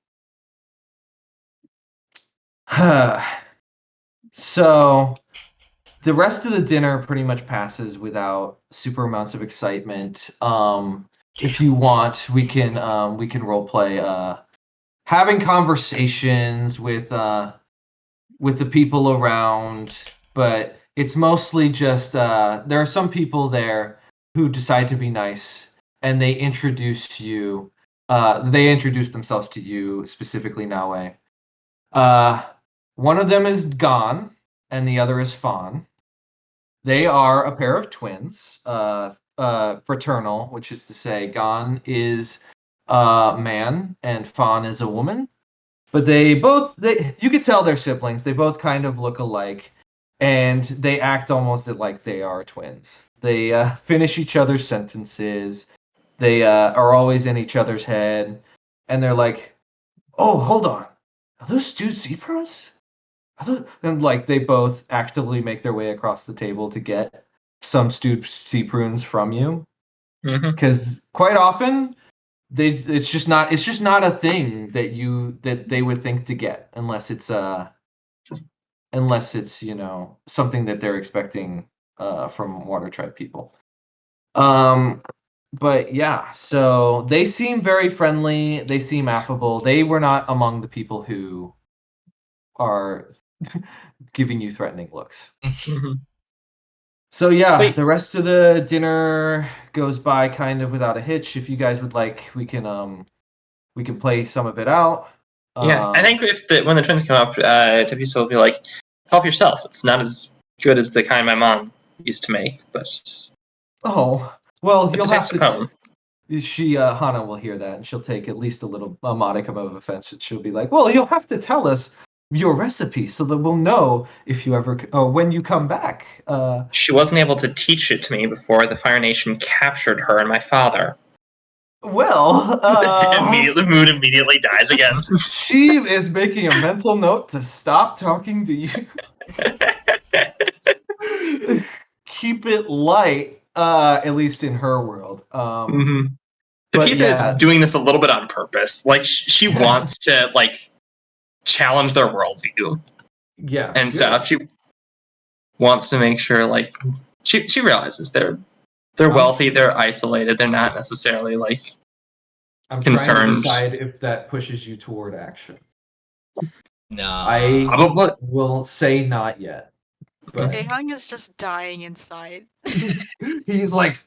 So the rest of the dinner pretty much passes without super amounts of excitement. If you want, we can role play having conversations with the people around, but it's mostly just there are some people there who decide to be nice, and they introduce themselves to you, specifically Noae. One of them is Gon, and the other is Fawn. They are a pair of twins, fraternal, which is to say, Gon is a man and Fawn is a woman. But you could tell they're siblings. They both kind of look alike, and they act almost like they are twins. They finish each other's sentences. They are always in each other's head, and they're like, "Oh, hold on, are those stewed sea prawns?" And like they both actively make their way across the table to get some stewed sea prunes from you, because quite often it's just not a thing that they would think to get unless it's something that they're expecting from Water Tribe people. But yeah, so they seem very friendly. They seem affable. They were not among the people who are giving you threatening looks. So yeah, the rest of the dinner goes by kind of without a hitch. If you guys would like, we can play some of it out. Yeah, I think when the twins come up, Tapisa will be like, "Help yourself. It's not as good as the kind my mom used to make, but oh well, you'll have to." Hana will hear that, and she'll take at least a modicum of offense. She'll be like, "Well, you'll have to tell us your recipe so that we'll know if you ever when you come back." She wasn't able to teach it to me before the Fire Nation captured her and my father. Well, the mood immediately dies again. She is making a mental note to stop talking to you. Keep it light, at least in her world. Tapisa is doing this a little bit on purpose. Like she wants to challenge their worldview. and stuff. She wants to make sure, like, she realizes they're wealthy, they're isolated, they're not necessarily like I'm concerned. Trying to decide if that pushes you toward action. No. I will say not yet. But Dae-hyng is just dying inside. He's like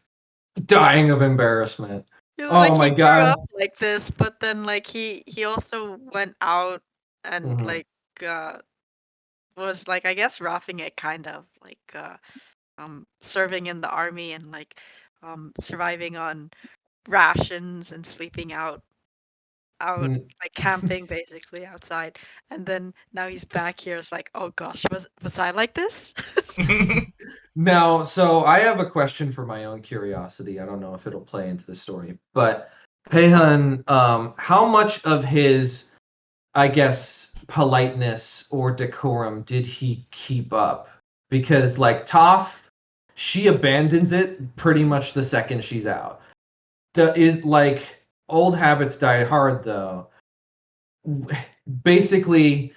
dying of embarrassment. He my God. God. Grew up like this, but then like he also went out and like was like, I guess, roughing it, kind of like serving in the army and like surviving on rations and sleeping out like camping basically outside, and then now he's back here. It's like, oh gosh, was I like this? Now, so I have a question for my own curiosity. I don't know if it'll play into the story, but Dae-hyng, how much of his, I guess, politeness or decorum did he keep up? Because like Toph, she abandons it pretty much the second she's out. Is like old habits die hard, though. Basically,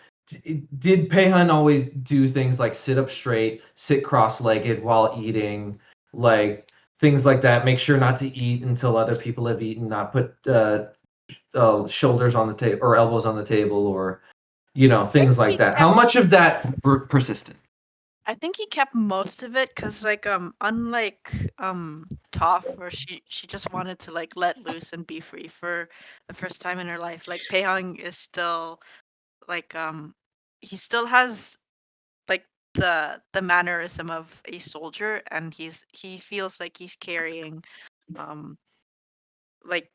did Dae-hyng always do things like sit up straight, sit cross-legged while eating, like things like that? Make sure not to eat until other people have eaten, not put shoulders on the table or elbows on the table, or things like that. How much of that persisted? I think he kept most of it, because like unlike Toph, where she just wanted to like let loose and be free for the first time in her life, like Dae-hyng is still like he still has like the mannerism of a soldier, and he feels like he's carrying like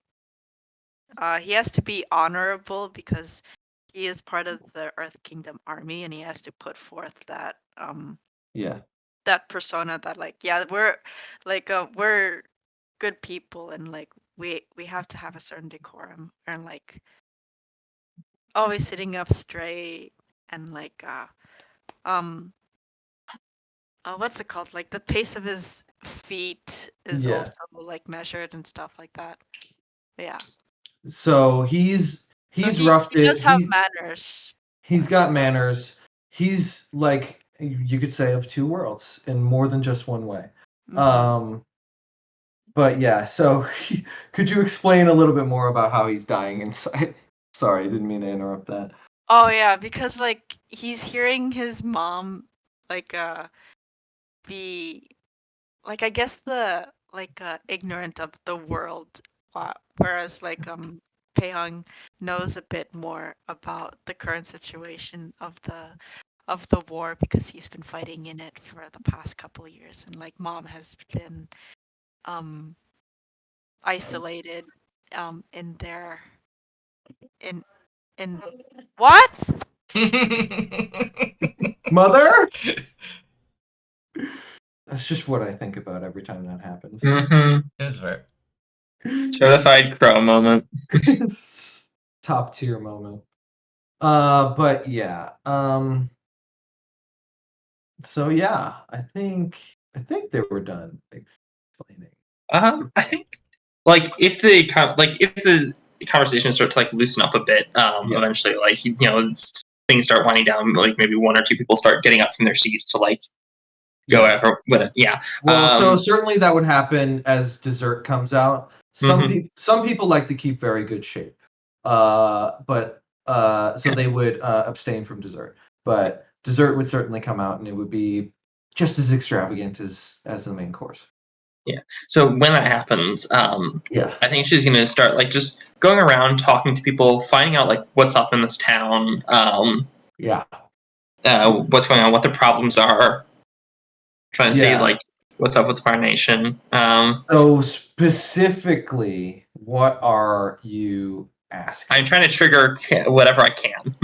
he has to be honorable because he is part of the Earth Kingdom army, and he has to put forth that that persona that like, yeah, we're like we're good people, and like we have to have a certain decorum, and like always sitting up straight, and like what's it called, like the pace of his feet is also like measured and stuff like that. Yeah, so he's roughed he it. does have manners. He's got manners. He's like, you could say, of two worlds in more than just one way. But yeah, so could you explain a little bit more about how he's dying inside? Sorry, didn't mean to interrupt that. Oh yeah, because like he's hearing his mom like be like, I guess, the like ignorant of the world, whereas like Dae-hyng knows a bit more about the current situation of the war, because he's been fighting in it for the past couple of years, and like mom has been isolated in their in what? Mother? That's just what I think about every time that happens. That's fair. Certified crow moment. Top tier moment. But yeah. So yeah, I think they were done explaining. I think like if the conversation starts to like loosen up a bit, eventually, like things start winding down, like maybe one or two people start getting up from their seats to like go over with it. Yeah. Well, so certainly that would happen as dessert comes out. Some people like to keep very good shape. But they would abstain from dessert. But dessert would certainly come out, and it would be just as extravagant as the main course. Yeah. So when that happens, I think she's going to start like just going around talking to people, finding out like what's up in this town. What's going on, what the problems are. Trying to see like what's up with Fire Nation. So specifically, what are you asking? I'm trying to trigger whatever I can.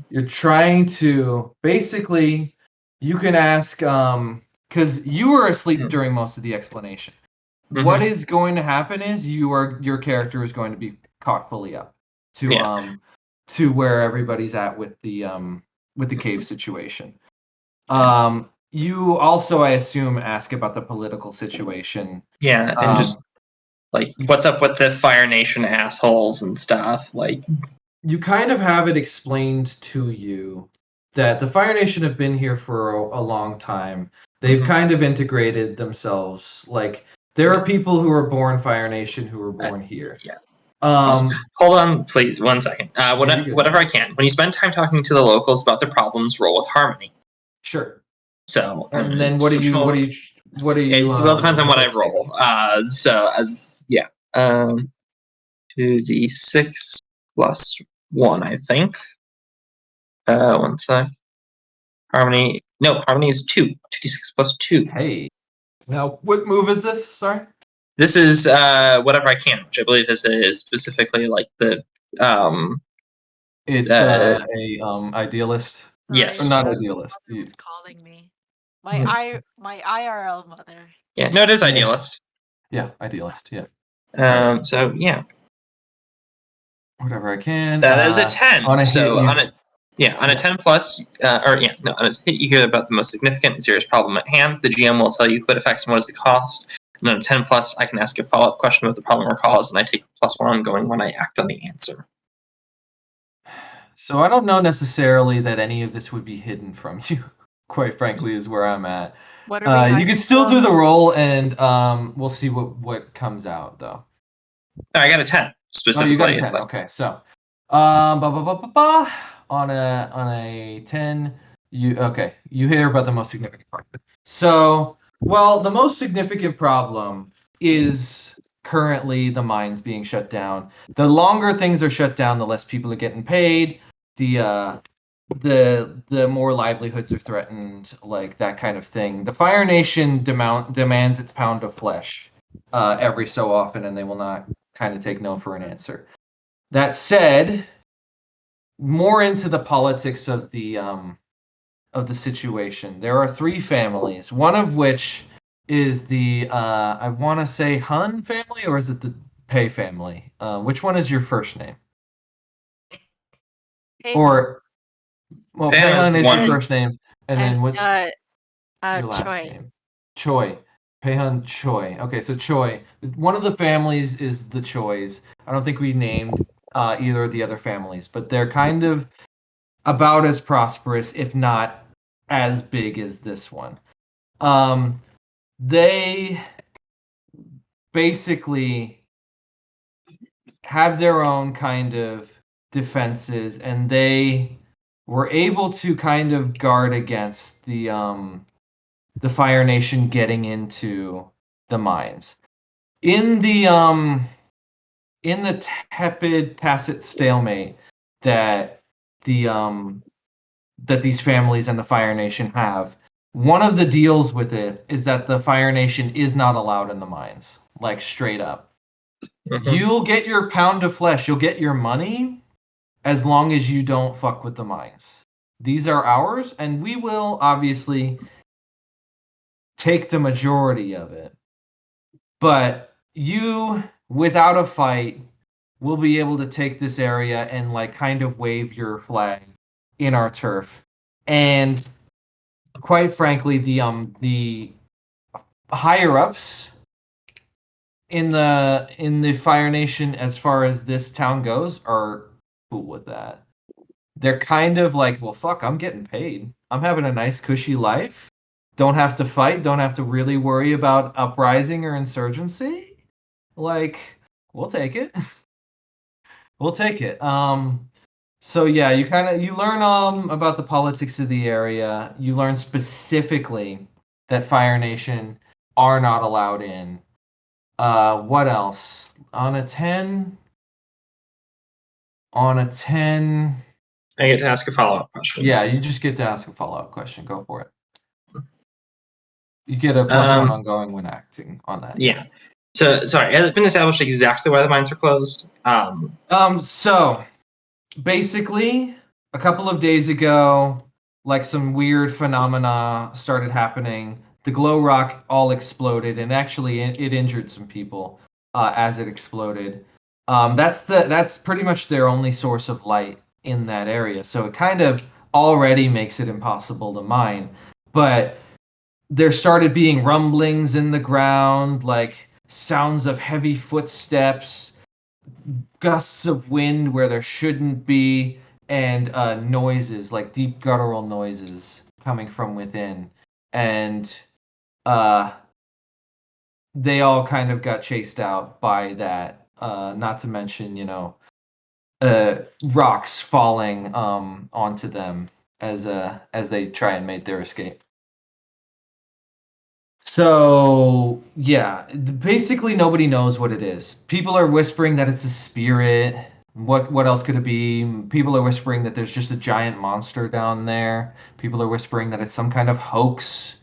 You're trying to basically, you can ask, because you were asleep during most of the explanation. What is going to happen is your character is going to be caught fully up to where everybody's at with the cave situation. You also, I assume, ask about the political situation. Yeah, and just like what's up with the Fire Nation assholes and stuff. Like, you kind of have it explained to you that the Fire Nation have been here for a long time. They've kind of integrated themselves. Like, there are people who are born Fire Nation who were born here. Yeah. Hold on, please, 1 second. Whatever I can. When you spend time talking to the locals about their problems, roll with harmony. Sure. So, and then what do you? It depends on what I roll. 2d6 plus 1, I think. 1 sec. Harmony is 2. 2d6 plus 2. Hey. Now, what move is this? Sorry. This is whatever I can, which I believe is specifically like the It's a idealist. Yes. Or not idealist. It's calling me. My IRL mother. Yeah, no, it is idealist. Yeah, idealist. Yeah. So yeah. Whatever I can. That is a 10. On a 10 plus, on a hit you hear about the most significant and serious problem at hand. The GM will tell you what effects and what is the cost. And on a 10 plus, I can ask a follow-up question about the problem or cause, and I take +1 ongoing when I act on the answer. So I don't know necessarily that any of this would be hidden from you. Quite frankly, is where I'm at. What are we you can still do the roll, and we'll see what comes out, though. I got a 10 specifically. Oh, you got a 10. Okay, so on a 10, you hear about the most significant part. So, well, the most significant problem is currently the mines being shut down. The longer things are shut down, the less people are getting paid. The more livelihoods are threatened, like that kind of thing. The Fire Nation demands its pound of flesh every so often, and they will not kind of take no for an answer. That said, more into the politics of the situation. There are 3 families, one of which is the I want to say Hun family, or is it the Pei family? Which one is your first name? Pei Hun is your first name, and then what's your last name? Choi. Pei Hun Choi. Okay, so Choi. One of the families is the Chois. I don't think we named either of the other families, but they're kind of about as prosperous, if not as big as this one. They basically have their own kind of defenses, and they were able to kind of guard against the Fire Nation getting into the mines. In the tepid, tacit stalemate that that these families and the Fire Nation have, one of the deals with it is that the Fire Nation is not allowed in the mines, like straight up. Mm-hmm. You'll get your pound of flesh, you'll get your money, as long as you don't fuck with the mines. These are ours, and we will obviously take the majority of it. But you, without a fight, will be able to take this area and like kind of wave your flag in our turf. And quite frankly, the higher ups in the Fire Nation, as far as this town goes, are cool with that. They're kind of like, well, fuck, I'm getting paid. I'm having a nice, cushy life. Don't have to fight. Don't have to really worry about uprising or insurgency. Like, we'll take it. We'll take it. So yeah, you learn about the politics of the area. You learn specifically that Fire Nation are not allowed in. What else? On a 10, I get to ask a follow-up question. Yeah, you just get to ask a follow-up question. Go for it. You get a +1 ongoing when acting on that. Yeah. So, sorry, has it been established exactly why the mines are closed? So, basically, a couple of days ago, like some weird phenomena started happening. The glow rock all exploded, and actually it injured some people as it exploded. That's pretty much their only source of light in that area. So it kind of already makes it impossible to mine. But there started being rumblings in the ground, like sounds of heavy footsteps, gusts of wind where there shouldn't be, and noises, like deep guttural noises coming from within. And they all kind of got chased out by that. Not to mention, rocks falling onto them as they try and make their escape. So yeah, basically nobody knows what it is. People are whispering that it's a spirit. What else could it be? People are whispering that there's just a giant monster down there. People are whispering that it's some kind of hoax.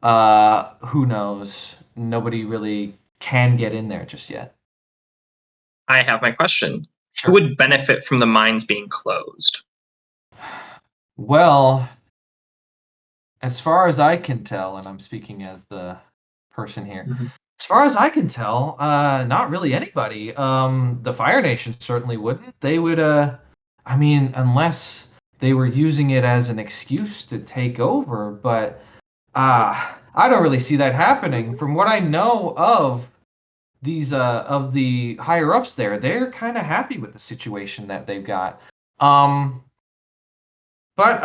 Who knows? Nobody really can get in there just yet. I have my question. Sure. Who would benefit from the mines being closed? Well, as far as I can tell, and I'm speaking as the person here, as far as I can tell, not really anybody. The Fire Nation certainly wouldn't. They would, unless they were using it as an excuse to take over, but I don't really see that happening. From what I know of these of the higher ups there, they're kind of happy with the situation that they've got. But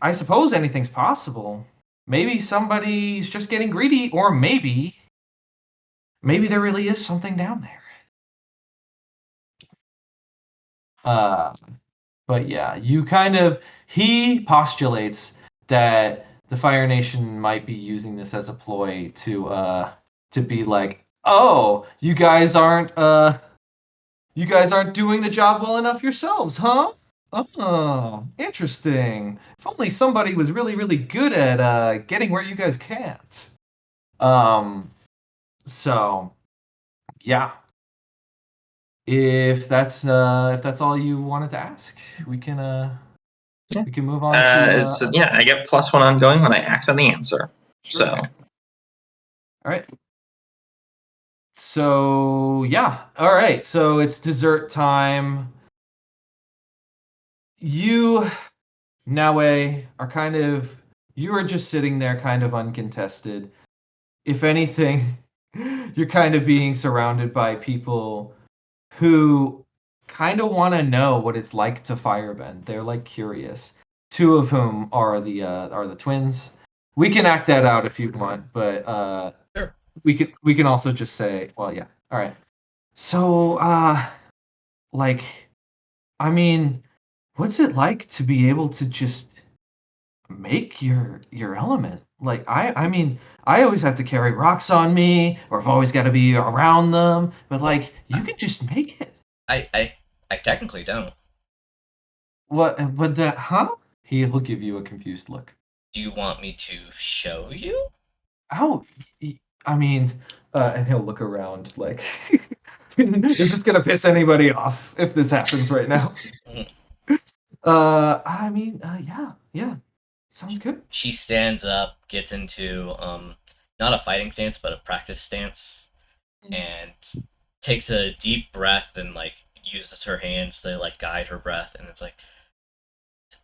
I suppose anything's possible. Maybe somebody's just getting greedy, or maybe there really is something down there. But yeah, he postulates that the Fire Nation might be using this as a ploy to be like, oh, you guys aren't doing the job well enough yourselves, huh? Oh, interesting. If only somebody was really, really good at getting where you guys can't. So yeah. If that's all you wanted to ask, we can move on. I get +1 ongoing when I act on the answer. Sure. So. All right. So yeah. All right. So it's dessert time. You, Noae, you are just sitting there kind of uncontested. If anything, you're kind of being surrounded by people who kind of want to know what it's like to firebend. They're like curious. 2 of whom are the twins. We can act that out if you want, but sure. We can also just say, well, yeah. All right. So what's it like to be able to just make your element? Like I always have to carry rocks on me, or I've always got to be around them, but like you can just make it. I technically don't. What? But that? Huh? He'll give you a confused look. Do you want me to show you? Oh, and he'll look around like, is this gonna piss anybody off if this happens right now? Yeah. Sounds good. She stands up, gets into not a fighting stance, but a practice stance, and takes a deep breath and like uses her hands to like guide her breath, and it's like,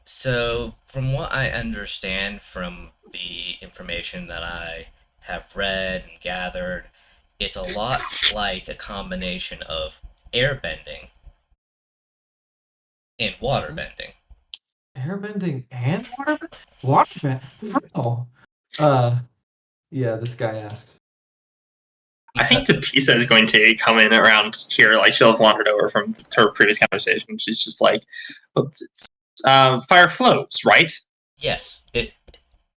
so from what I understand from the information that I have read and gathered, it's a lot like a combination of airbending and waterbending. Airbending and waterbending? How? Yeah, this guy asks. I think Tapisa is going to come in around here, like she'll have wandered over from her previous conversation. She's just like, fire flows, right? Yes,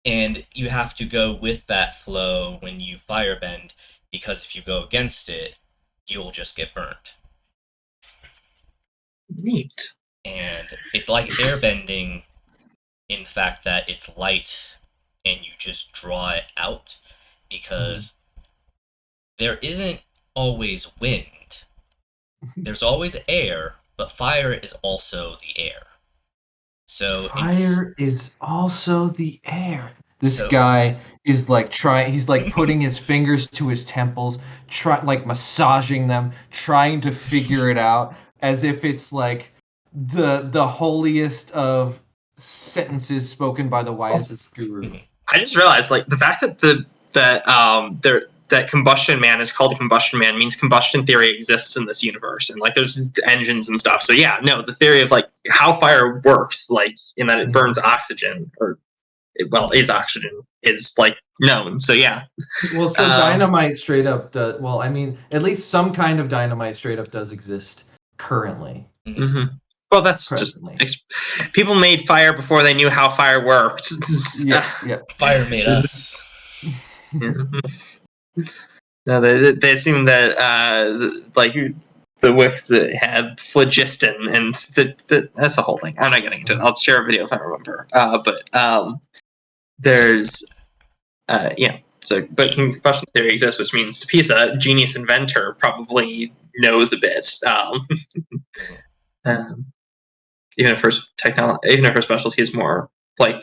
and you have to go with that flow when you firebend, because if you go against it, you'll just get burnt. Neat. And it's like airbending in the fact that it's light and you just draw it out, because there isn't always wind. There's always air, but fire is also the air. So fire is also the air. This guy is like he's like putting his fingers to his temples, like massaging them, trying to figure it out as if it's like the holiest of sentences spoken by the wisest guru. I just realized, like, the fact that that Combustion Man is called a Combustion Man means combustion theory exists in this universe, and like there's engines and stuff. So yeah, no, the theory of like how fire works, like in that it burns oxygen or is oxygen, is like known. So yeah. Well, so dynamite straight up does. Well, I mean, at least some kind of dynamite straight up does exist currently. Mm-hmm. Well, that's presently. Just people made fire before they knew how fire worked. Yeah. Fire made us. No, they assumed that like the Wicks had phlogiston, and that's the whole thing. I'm not getting into it. I'll share a video if I remember. But there's So, but combustion theory exists, which means Tapisa, genius inventor, probably knows a bit. Even if her specialty is more like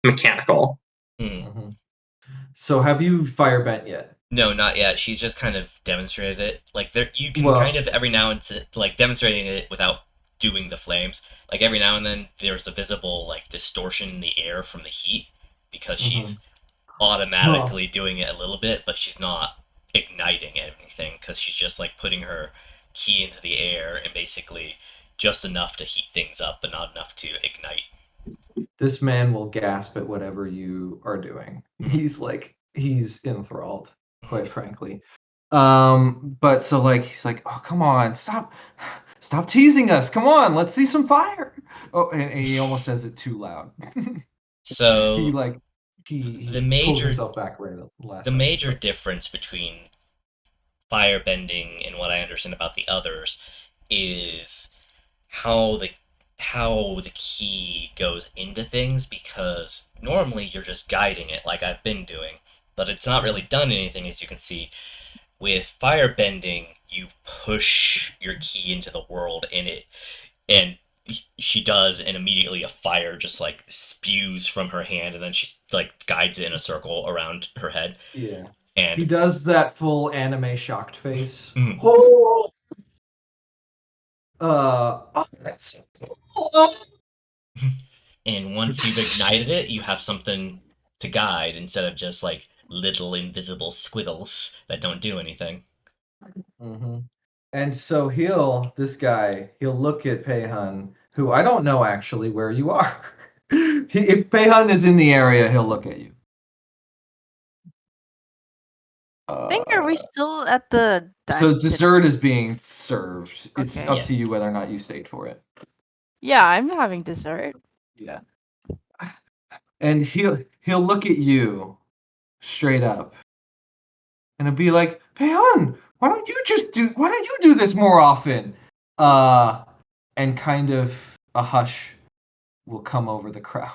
mechanical. Mm-hmm. So, have you firebent yet? No, not yet. She's just kind of demonstrated it. Like you can kind of every now and then, like demonstrating it without doing the flames. Like every now and then, there's a visible like distortion in the air from the heat because she's automatically doing it a little bit, but she's not igniting anything because she's just like putting her key into the air and basically just enough to heat things up, but not enough to ignite. This man will gasp at whatever you are doing. He's enthralled, quite frankly. But so like he's like, oh come on, stop teasing us. Come on, let's see some fire. Oh, and he almost says it too loud. So he pulls himself back right at the last. The major difference between firebending and what I understand about the others is how the key goes into things, because normally you're just guiding it like I've been doing, but it's not really done anything, as you can see. With firebending, you push your key into the world and she does, and immediately a fire just like spews from her hand, and then she like guides it in a circle around her head. Yeah. And he does that full anime shocked face. Mm-hmm. Oh! That's so cool. And once you've ignited it, you have something to guide instead of just like little invisible squiggles that don't do anything. Mm-hmm. And so he'll look at Dae-hyng, who I don't know actually where you are. If Dae-hyng is in the area, he'll look at you. I think, are we still at the So dessert is being served. It's up to you whether or not you stayed for it. Yeah, I'm having dessert. Yeah. And he'll look at you straight up. And it'll be like, Dae-hyng, why don't you do this more often? And kind of a hush will come over the crowd.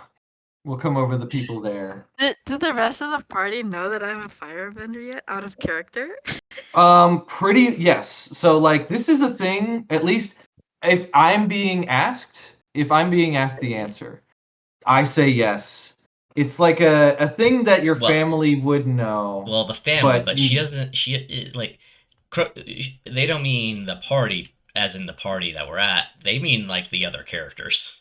Will come over the people there. Do the rest of the party know that I'm a firebender yet, out of character? Yes. So like this is a thing, at least if I'm being asked the answer, I say yes. It's like a thing that your family would know. Well, the family, but she doesn't. They don't mean the party as in the party that we're at. They mean like the other characters.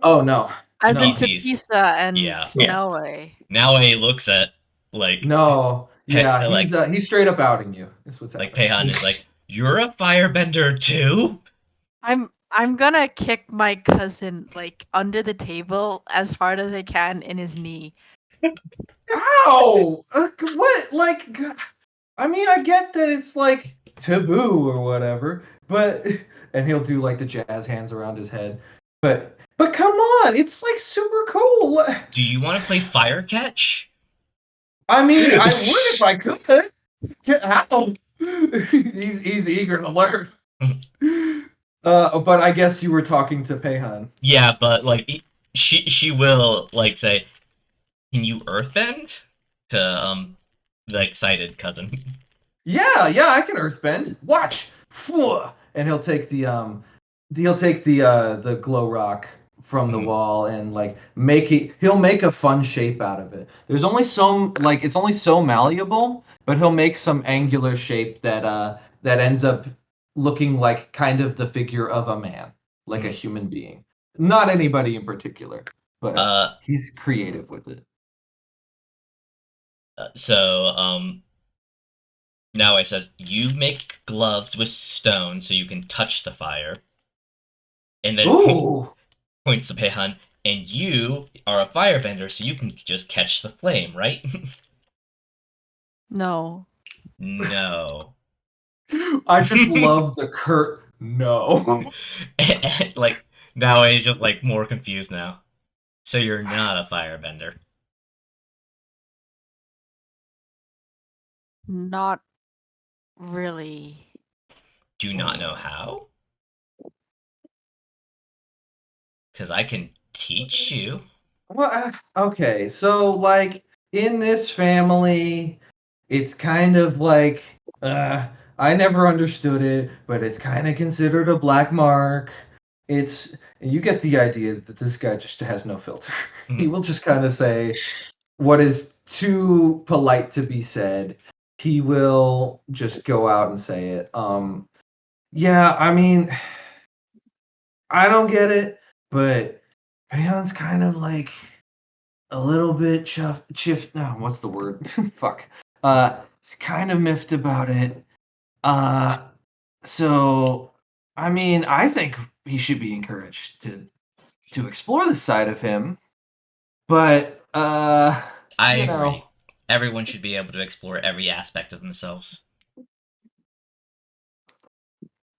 Oh no. As in Tapisa and Noae. Noae looks at like no. Yeah, he's straight up outing you. This was like Dae-hyng is like, you're a firebender too? I'm gonna kick my cousin like under the table as hard as I can in his knee. Ow! What? Like, I mean, I get that it's like taboo or whatever, but and he'll do like the jazz hands around his head, but come on, it's like super cool. Do you want to play fire catch? I mean, I would if I could. Ow! He's eager to learn. But I guess you were talking to Dae-hyng. Yeah, but like she will like say, "Can you earthbend?" to the excited cousin. Yeah, I can earthbend. Watch, and he'll take the glow rock from the wall and like he'll make a fun shape out of it. There's only it's only so malleable, but he'll make some angular shape that ends up looking like kind of the figure of a man, like a human being. Not anybody in particular, but he's creative with it. So Noae says, you make gloves with stone so you can touch the fire. And then points to Dae-hyng, and you are a firebender, so you can just catch the flame, right? No. No. I just love the curt no. And, like, Noae's just, like, more confused now. So you're not a firebender. Not really. Do you not know how? Because I can teach you. Well, okay, so like in this family, it's kind of like I never understood it, but it's kind of considered a black mark. You get the idea that this guy just has no filter. He will just kind of say what is too polite to be said. He will just go out and say it. Yeah, I mean, I don't get it, but Rayon's kind of like a little bit no, what's the word? Fuck. It's kind of miffed about it. So I mean, I think he should be encouraged to explore this side of him. But I agree. Everyone should be able to explore every aspect of themselves.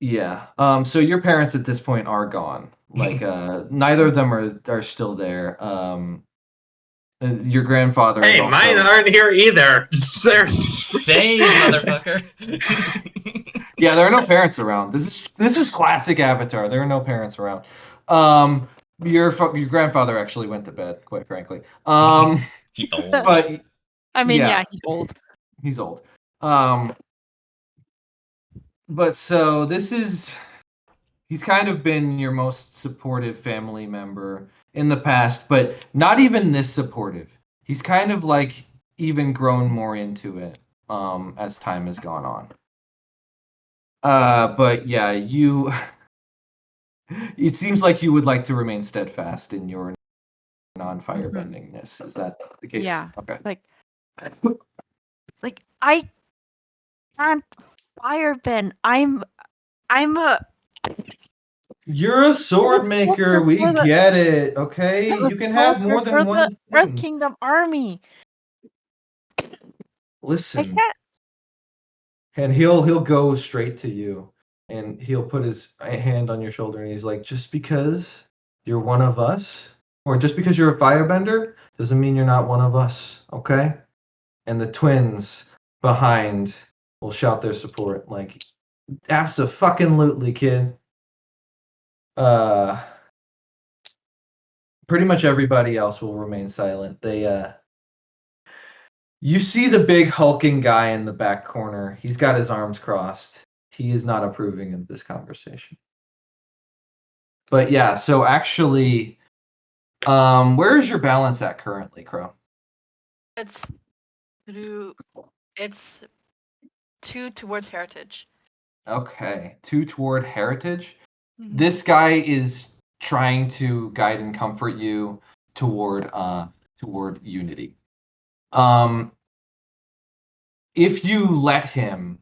Yeah. So your parents at this point are gone. Like neither of them are still there. Your grandfather. Hey, also... mine aren't here either. Same, motherfucker. Yeah, there are no parents around. This is classic Avatar. There are no parents around. Your grandfather actually went to bed, quite frankly. He's old. But I mean, yeah, he's old. He's old. But so he's kind of been your most supportive family member in the past, but not even this supportive. He's kind of like even grown more into it as time has gone on. But yeah, it seems like you would like to remain steadfast in your non-firebendingness. Is that the case? Yeah. Okay. Like I can't firebend. I'm a. You're a sword maker. We get it. Okay, you can have more than one thing. Earth Kingdom army. Listen. I can't. And he'll go straight to you, and he'll put his hand on your shoulder, and he's like, "Just because you're one of us, or just because you're a firebender, doesn't mean you're not one of us, okay?" And the twins behind will shout their support, like, "Abso-fucking-lutely, kid." Pretty much everybody else will remain silent. You see the big hulking guy in the back corner. He's got his arms crossed. He is not approving of this conversation. But yeah, so actually, where is your balance at currently, Crow? It's 2 towards heritage. Okay, 2 toward heritage. Mm-hmm. This guy is trying to guide and comfort you toward unity. If you let him,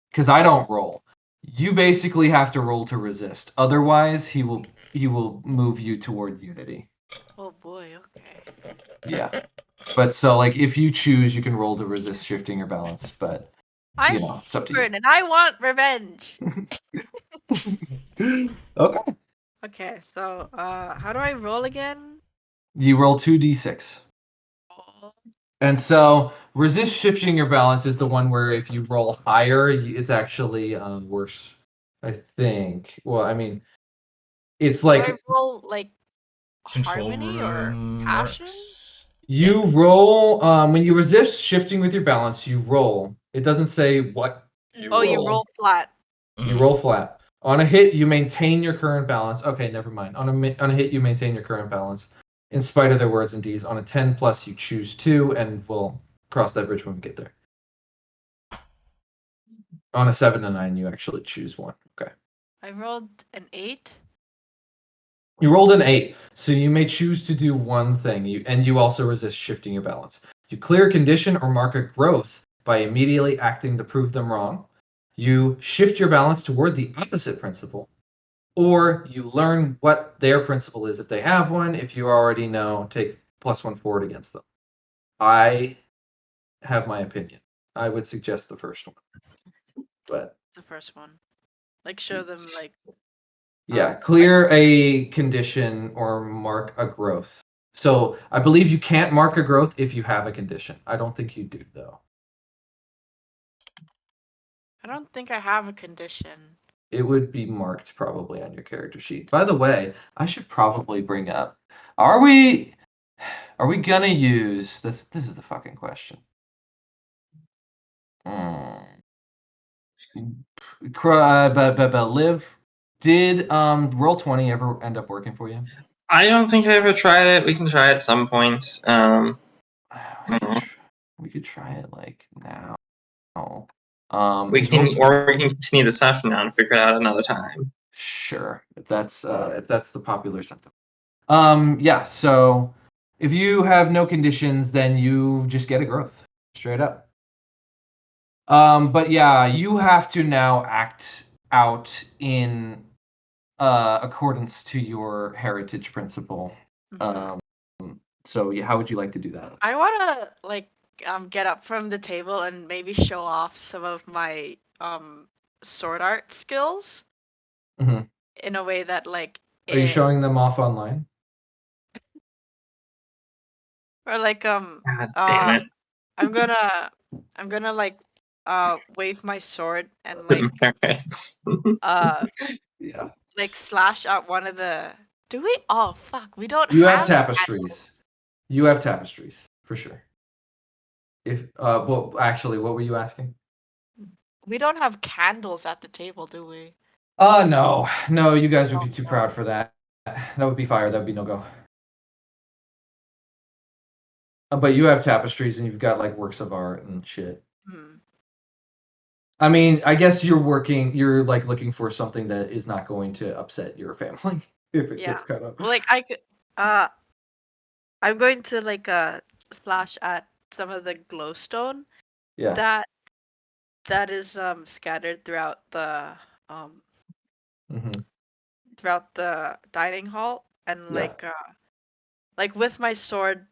because I don't roll, you basically have to roll to resist. Otherwise, he will move you toward unity. Oh boy, okay. Yeah. But so like if you choose, you can roll to resist shifting your balance, but it's up to you. And I want revenge. Okay. Okay, so how do I roll again? You roll 2d6. Oh. And so resist shifting your balance is the one where if you roll higher, it's actually worse. I think. Well, I mean, it's like. Do I roll like Control harmony or passion? You roll when you resist shifting with your balance. You roll. It doesn't say what. You roll flat. You roll flat. On a hit, you maintain your current balance. Okay, never mind. On a hit, you maintain your current balance. In spite of their words and deeds, on a 10 plus, you choose 2, and we'll cross that bridge when we get there. On a 7 to 9, you actually choose 1. Okay. I rolled an 8. You rolled an 8, so you may choose to do one thing, and you also resist shifting your balance. You clear a condition or mark a growth by immediately acting to prove them wrong. You shift your balance toward the opposite principle, or you learn what their principle is if they have one. If you already know, take +1 forward against them. I have my opinion. I would suggest the first one. But the first one. Like show them like clear a condition or mark a growth. So I believe you can't mark a growth if you have a condition. I don't think you do though. I don't think I have a condition. It would be marked probably on your character sheet. By the way, I should probably bring up, are we gonna use this? This is the fucking question. Liv, did Roll20 ever end up working for you? I don't think I ever tried it. We can try it at some point. We could try it like now. We can continue the session now and figure it out another time. Sure, if that's the popular sentiment. Yeah. So if you have no conditions, then you just get a growth straight up. But yeah, you have to now act out in accordance to your heritage principle. So how would you like to do that? I wanna like get up from the table and maybe show off some of my sword art skills in a way that like are you showing them off online? Or like God damn it. I'm gonna like wave my sword and like yeah, like slash out one of the. Do we? Oh fuck, we don't. You have tapestries. You have tapestries for sure. If well, actually, what were you asking? We don't have candles at the table, do we? No, you guys would be too proud for that. That would be fire. That would be no go. But you have tapestries and you've got like works of art and shit. I mean, I guess you're like looking for something that is not going to upset your family if it gets cut up. Like I could, I'm going to like slash at some of the glowstone. Yeah. That is scattered throughout the throughout the dining hall, and like with my sword,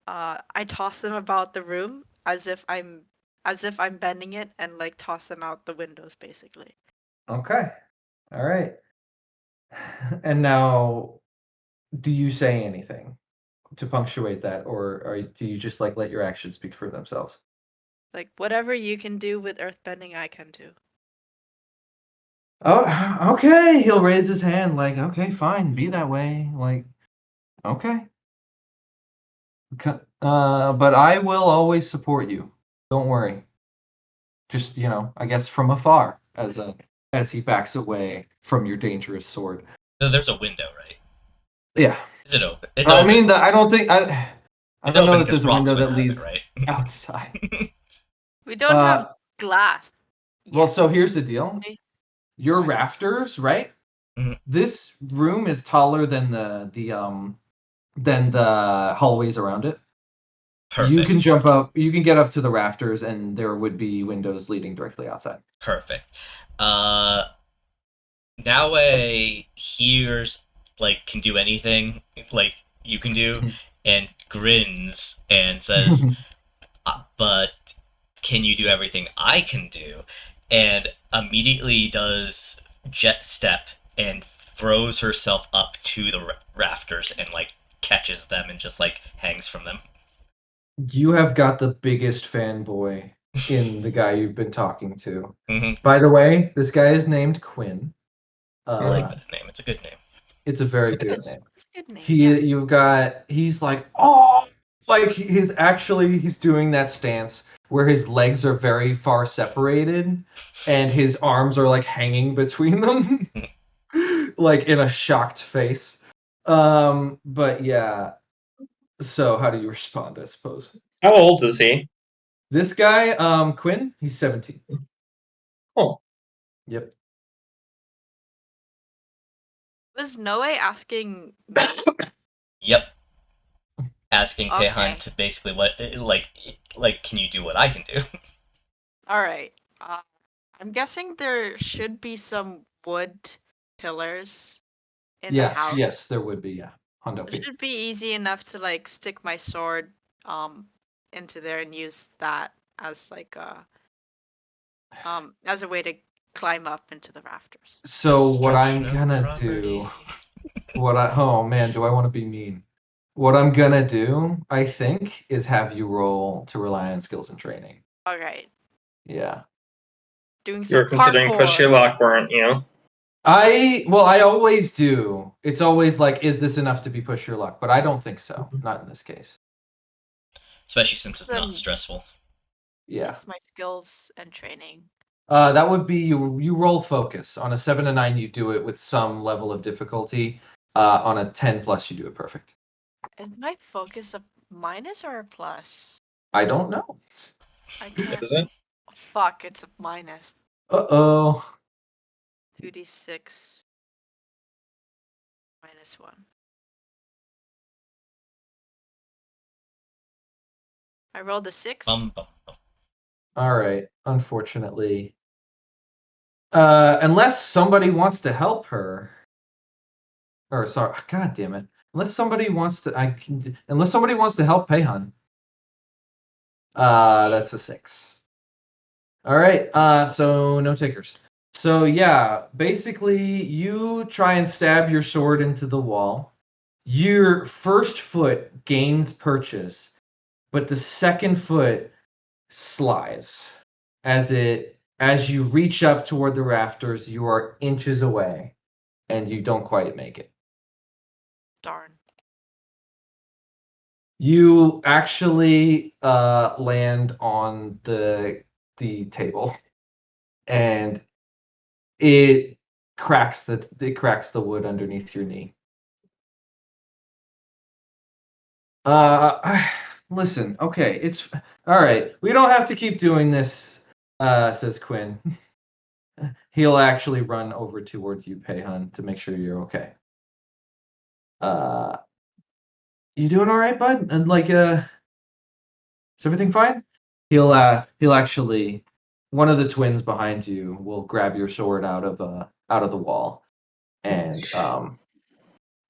I toss them about the room as if I'm bending it and like toss them out the windows basically. Okay. All right. And now, do you say anything to punctuate that, or do you just like let your actions speak for themselves? Like whatever you can do with earthbending, I can do. Oh, okay. He'll raise his hand like, okay, fine, be that way. Like, okay. But I will always support you. Don't worry. Just, I guess from afar as he backs away from your dangerous sword. So there's a window, right? Yeah. Is it open? It's open. I mean, I don't think I don't know that there's a window that leads right? outside. We don't have glass. Well, so here's the deal. Your rafters, right? Mm-hmm. This room is taller than the hallways around it. Perfect. You can jump up. You can get up to the rafters, and there would be windows leading directly outside. Perfect. Noae hears like can do anything like you can do, and grins and says, "But can you do everything I can do?" And immediately does jet step and throws herself up to the rafters and like catches them and just like hangs from them. You have got the biggest fanboy in the guy you've been talking to. Mm-hmm. By the way, this guy is named Quinn. I like that name. It's a good name. It's a very good name. It's a good name. He's like, oh, like he's doing that stance where his legs are very far separated and his arms are like hanging between them, like in a shocked face. But yeah. So how do you respond, I suppose? How old is he? This guy, Quinn, he's 17. Oh. Yep. Was Noae asking me? Yep. asking Dae-hyng to basically can you do what I can do? All right. I'm guessing there should be some wood pillars in the house. Yes, there would be. Yeah, it should be easy enough to like stick my sword into there and use that as like as a way to climb up into the rafters. So what I'm gonna do, oh man, do I want to be mean? What I'm gonna do, I think, is have you roll to rely on skills and training. All right. Yeah. Doing some You're considering push your luck, weren't you? I always do. It's always like, is this enough to be push your luck? But I don't think so. Not in this case. Especially since it's not stressful. Yeah. That's my skills and training. That would be you roll focus. On a 7 to 9, you do it with some level of difficulty. On a 10 plus, you do it perfect. Is my focus a minus or a plus? I don't know. I can't. Is it? Fuck, it's a minus. Uh-oh. 2d6 minus 1. I rolled a 6. All right. Unfortunately, unless somebody wants to help her, or sorry, god damn it. Unless somebody wants to, unless somebody wants to help Dae-hyng. That's a 6. All right. So no takers. So yeah, basically you try and stab your sword into the wall. Your first foot gains purchase, but the second foot slides. As you reach up toward the rafters, you are inches away, and you don't quite make it. Darn. You actually land on the table, and it cracks the wood underneath your knee. Listen, okay, it's all right. We don't have to keep doing this, says Quinn. He'll actually run over toward you, Dae-hyng, to make sure you're okay. You doing all right, bud? And is everything fine? He'll actually, one of the twins behind you will grab your sword out of the wall, and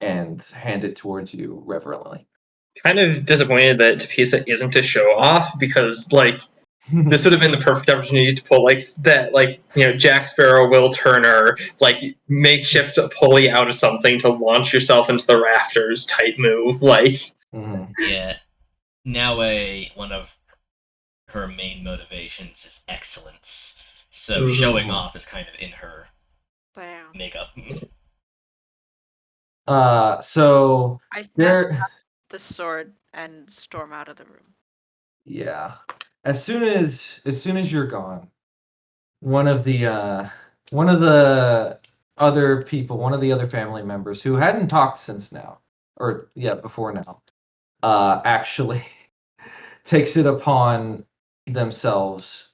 hand it towards you reverently. Kind of disappointed that Tapisa isn't a show off, because this would have been the perfect opportunity to pull Jack Sparrow, Will Turner, makeshift pulley out of something to launch yourself into the rafters type move. Yeah. Noae, one of her main motivations is excellence. So showing off is kind of in her makeup. So I snap the sword and storm out of the room. Yeah. As soon as you're gone, one of the other family members who hadn't talked since now, before now, actually takes it upon themselves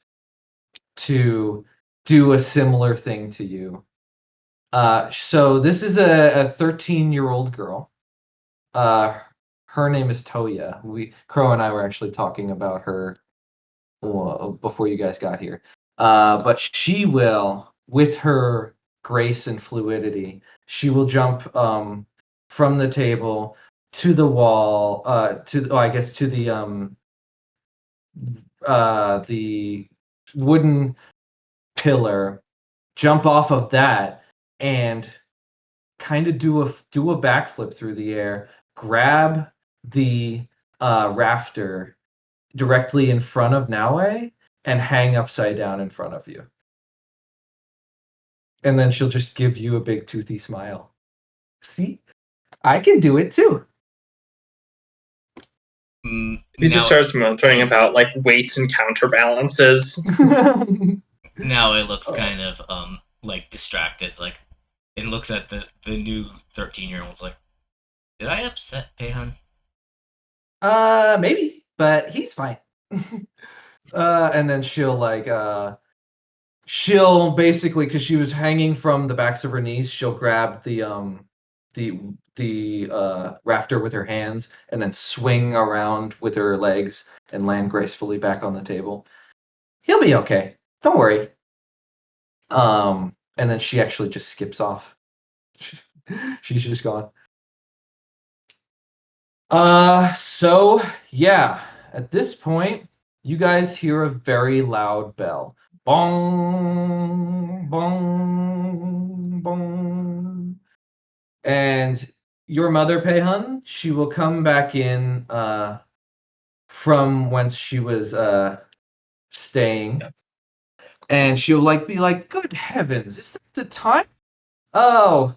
to do a similar thing to you. So this is a 13-year-old girl. Her name is Toya. Crow and I were actually talking about her before you guys got here. But she will, with her grace and fluidity, she will jump from the table to the wall, to the wooden pillar, jump off of that, and kind of do a backflip through the air, grab the rafter directly in front of Noae, and hang upside down in front of you. And then she'll just give you a big toothy smile. See? I can do it too. He just starts muttering about weights and counterbalances. Now it looks kind of distracted, and looks at the new 13-year-old's did I upset Dae-hyng? Maybe, but he's fine. And then she'll she'll basically, because she was hanging from the backs of her knees, she'll grab the rafter with her hands and then swing around with her legs and land gracefully back on the table. He'll be okay. Don't worry. And then she actually just skips off. She's just gone. So yeah, at this point, you guys hear a very loud bell. Bong, bong, bong. And your mother, Dae-hyng, she will come back in from whence she was staying. And she'll be like, good heavens, is that the time? Oh,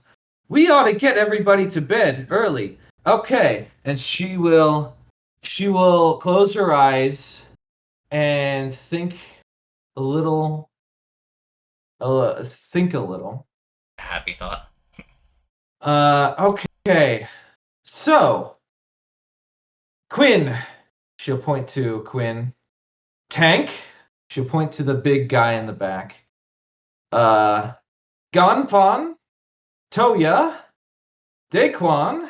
we ought to get everybody to bed early. Okay. And she will close her eyes and think a little. Happy thought. Okay. So, Quinn. She'll point to Quinn. Tank. She'll point to the big guy in the back. Ganpon, Toya, Daequan,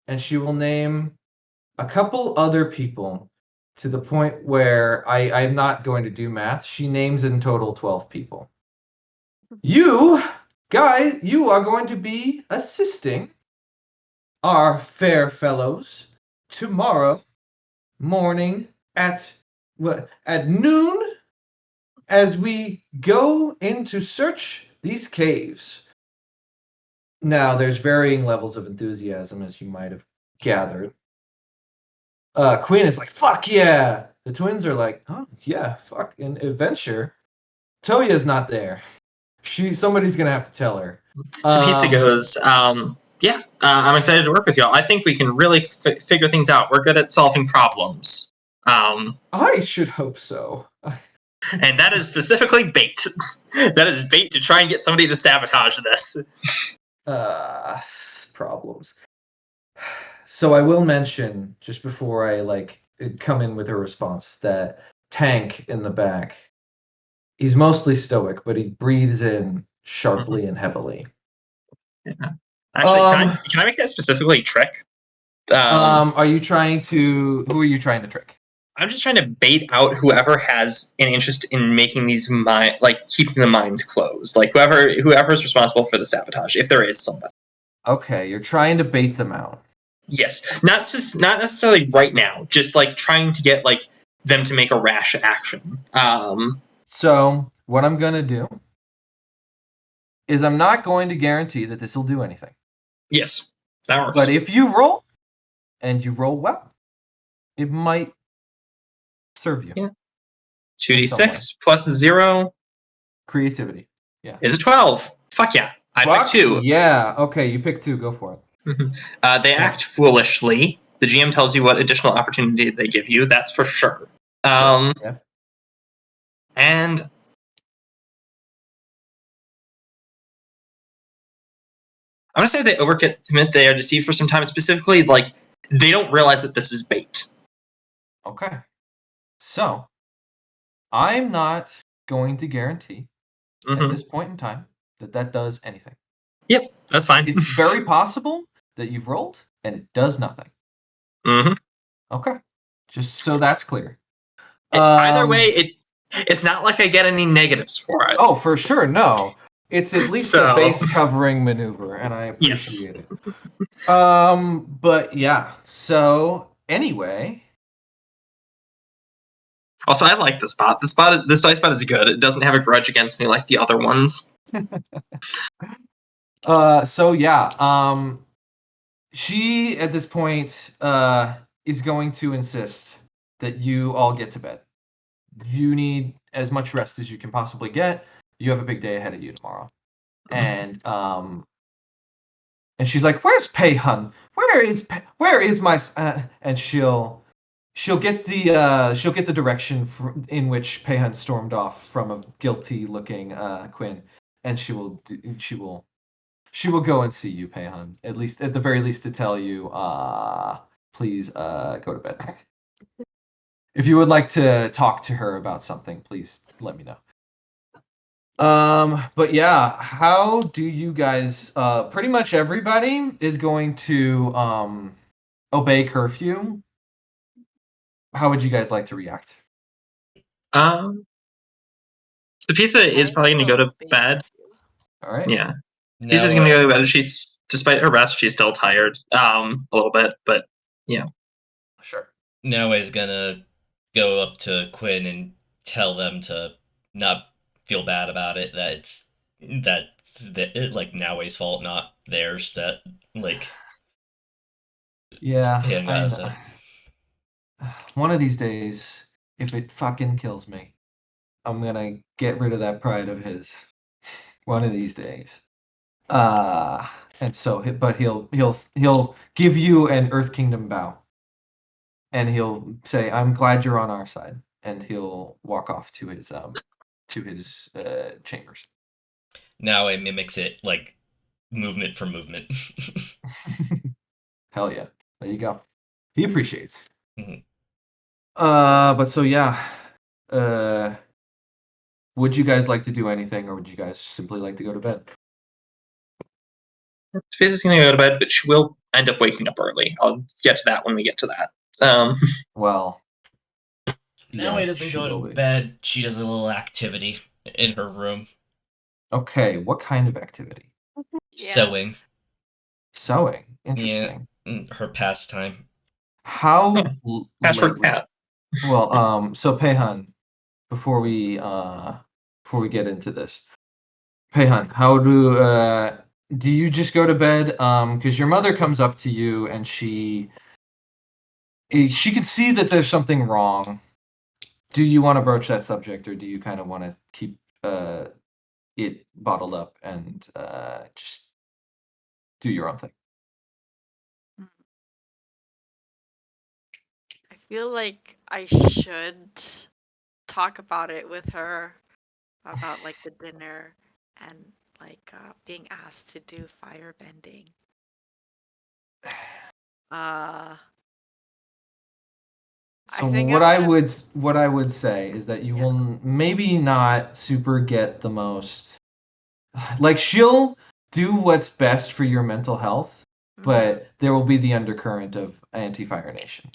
and she will name a couple other people to the point where I'm not going to do math. She names in total 12 people. You, guys, you are going to be assisting our fair fellows tomorrow morning at noon as we go in to search these caves. Now, there's varying levels of enthusiasm, as you might have gathered. Queen is like, fuck yeah! The twins are like, oh, yeah, fuck, an adventure. Toya's not there. Somebody's gonna have to tell her. Tapisa goes, yeah, I'm excited to work with y'all. I think we can really figure things out. We're good at solving problems. I should hope so. And that is specifically bait. That is bait to try and get somebody to sabotage this. Problems. So I will mention, just before I come in with a response, that Tank in the back, he's mostly stoic, but he breathes in sharply and heavily. Yeah. Actually, can I make that specifically trick? Who are you trying to trick? I'm just trying to bait out whoever has an interest in making these keeping the mines closed. Like whoever's responsible for the sabotage, if there is somebody. Okay, you're trying to bait them out. Yes, not necessarily right now. Just trying to get them to make a rash action. So what I'm gonna do is I'm not going to guarantee that this will do anything. Yes, that works. But if you roll, and you roll well, it might serve you. Yeah. 2d6 plus 0. Creativity. Yeah. Is a 12. Fuck yeah. I picked 2. Yeah. Okay, you pick 2. Go for it. They act foolishly. The GM tells you what additional opportunity they give you. That's for sure. Yeah. And I'm gonna say they overcommit. They are deceived for some time. Specifically, they don't realize that this is bait. Okay. So, I'm not going to guarantee at this point in time that does anything. Yep, that's fine. It's very possible that you've rolled and it does nothing. Mm-hmm. Okay. Just so that's clear. Either way, it's not like I get any negatives for it. Oh, for sure, no. It's at least a base covering maneuver, and I appreciate it. But yeah. So anyway. Also, I like this spot. This dice spot is good. It doesn't have a grudge against me like the other ones. So yeah. She at this point is going to insist that you all get to bed. You need as much rest as you can possibly get. You have a big day ahead of you tomorrow. And she's like, "Where's Dae-hyng? Where is my?" And she'll get the direction in which Dae-hyng stormed off from a guilty-looking Quinn, and she will go and see you, Dae-hyng. At the very least, to tell you, please go to bed. If you would like to talk to her about something, please let me know. But yeah, how do you guys? Pretty much everybody is going to obey curfew. How would you guys like to react? Tapisa is probably going to go to bed. All right. Yeah. Tapisa's going to go to bed. She's, despite her rest, she's still tired a little bit, but yeah. Sure. Noae's gonna go up to Quinn and tell them to not feel bad about it. That's like Noae's fault, not theirs. That like Yeah, him got upset. One of these days, if it fucking kills me, I'm gonna get rid of that pride of his. One of these days. And so, but he'll give you an Earth Kingdom bow, and he'll say, "I'm glad you're on our side," and he'll walk off to his chambers. Now it mimics it like movement for movement. Hell yeah! There you go. He appreciates. Mm-hmm. But so yeah. Would you guys like to do anything, or would you guys simply like to go to bed? Tapisa's going to go to bed, but she will end up waking up early. I'll get to that when we get to that. Well, Noae doesn't go to bed. She does a little activity in her room. Okay, what kind of activity? Yeah. Sewing. Sewing. Interesting. Yeah, her pastime. How? Patchwork cat. Well, so Peihan, before we get into this, Peihan, how do you just go to bed? Because your mother comes up to you and she can see that there's something wrong. Do you want to broach that subject, or do you kind of want to keep it bottled up and just do your own thing? I feel like I should talk about it with her, about like the dinner and like being asked to do firebending. So what I would say is that you will maybe not super get the most, like, she'll do what's best for your mental health, but there will be the undercurrent of anti-Fire Nation.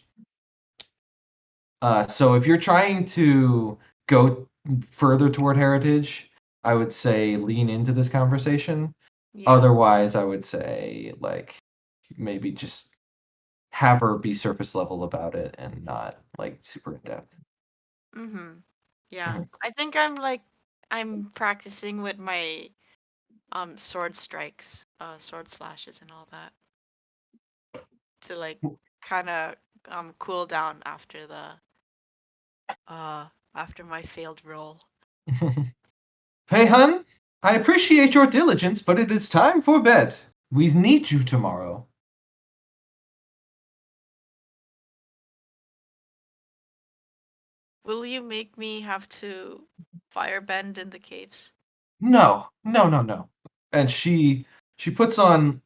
So if you're trying to go further toward heritage, I would say lean into this conversation. Yeah. Otherwise, I would say like maybe just have her be surface level about it and not like super in depth. Yeah. I think I'm practicing with my sword strikes, sword slashes and all that, to like kind of cool down after after my failed roll. Peihan, I appreciate your diligence, but it is time for bed. We need you tomorrow. Will you make me have to firebend in the caves? No. And she puts on,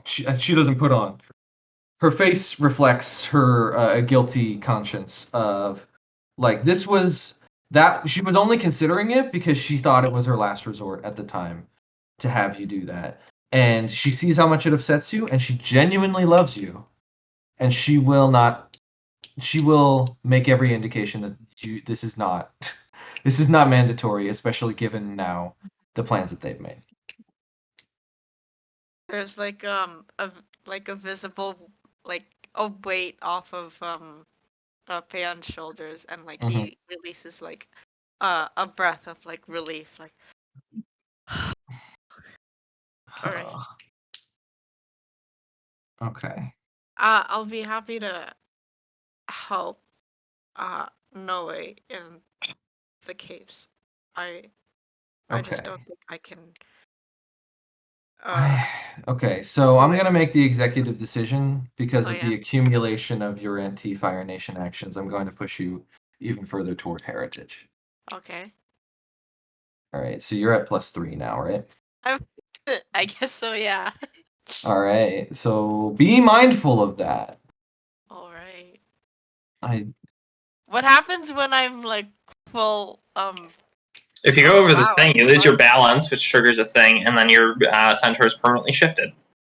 she doesn't put on. Her face reflects her guilty conscience of, like, this was, that she was only considering it because she thought it was her last resort at the time to have you do that. And she sees how much it upsets you, and she genuinely loves you. And she will make every indication that this is not mandatory, especially given now the plans that they've made. There's like a visible like a weight off of Peihan's shoulders, and like he releases like a breath of like relief, like all right. Okay. I'll be happy to help Noae in the caves. I just don't think I can. Okay, so I'm going to make the executive decision because of the accumulation of your anti-Fire Nation actions. I'm going to push you even further toward heritage. Okay. All right, so you're at +3 now, right? I guess so, yeah. All right, so be mindful of that. All right. What happens when I'm like full If you go over the thing, you lose your balance, which triggers a thing, and then your center is permanently shifted.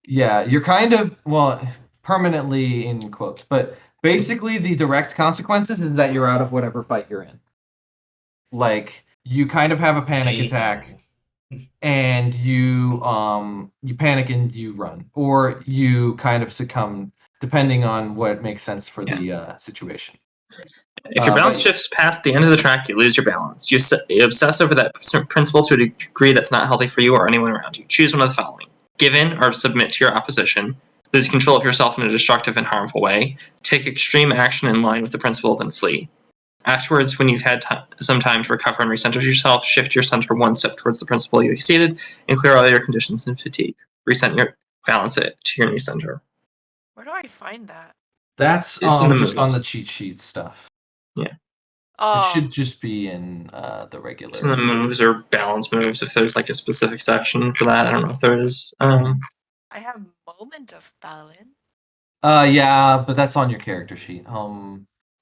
Yeah, you're kind of, well, permanently in quotes, but basically the direct consequences is that you're out of whatever fight you're in. Like, you kind of have a panic attack, and you panic and you run, or you kind of succumb, depending on what makes sense for the situation. If your balance shifts past the end of the track, you lose your balance. You obsess over that principle to a degree that's not healthy for you or anyone around you. Choose one of the following. Give in or submit to your opposition. Lose control of yourself in a destructive and harmful way. Take extreme action in line with the principle, then flee. Afterwards, when you've had some time to recover and recenter yourself, shift your center one step towards the principle you exceeded and clear all your conditions and fatigue. Balance it to your new center. Where do I find that? That's just on the cheat sheet stuff. Yeah. It should just be in the regular. It's in the moves or balance moves if there's like a specific section for that. I don't know if there is. I have moment of balance. Yeah, but that's on your character sheet.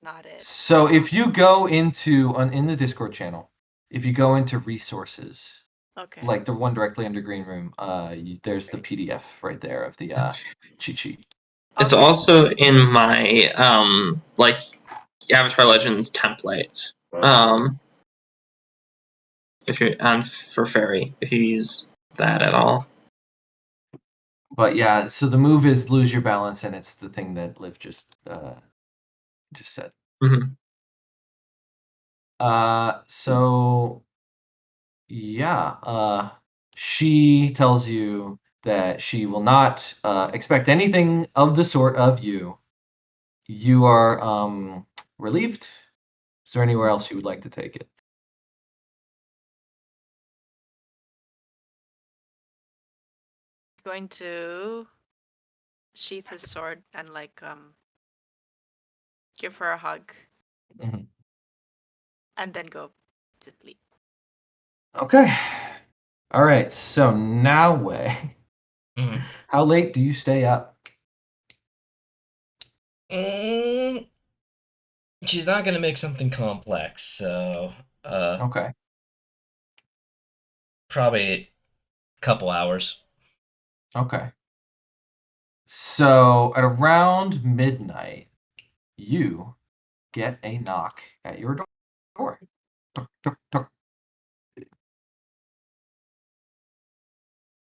Not it. So if you go into in the Discord channel, if you go into resources, okay, like the one directly under Green Room, there's the PDF right there of the cheat sheet. It's also in my like Avatar Legends template. If you're on for Fairy, if you use that at all. But yeah, so the move is lose your balance, and it's the thing that Liv just said. Mm-hmm. So yeah, she tells you that she will not expect anything of the sort of you. You are relieved. Is there anywhere else you would like to take it? Going to sheath his sword and like give her a hug, and then go to sleep. Okay. All right. So Noae, how late do you stay up? She's not gonna make something complex, so okay. Probably a couple hours. Okay. So at around midnight, you get a knock at your door. Tuk, tuk, tuk.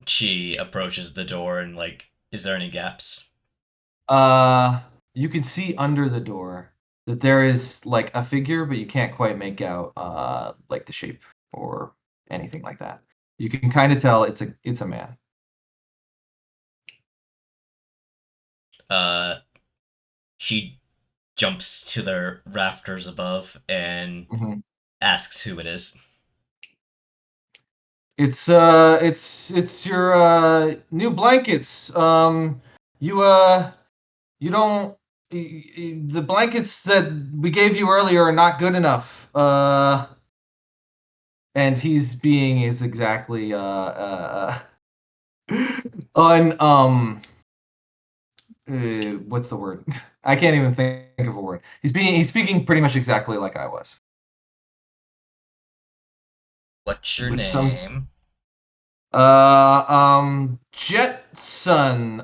She approaches the door and like, is there any gaps? You can see under the door that there is like a figure, but you can't quite make out like the shape or anything like that. You can kind of tell it's a man. She jumps to the rafters above and asks who it is. It's your new blankets. You don't. The blankets that we gave you earlier are not good enough. And he's being is exactly what's the word? I can't even think of a word. He's speaking pretty much exactly like I was. What's your name? Jetson.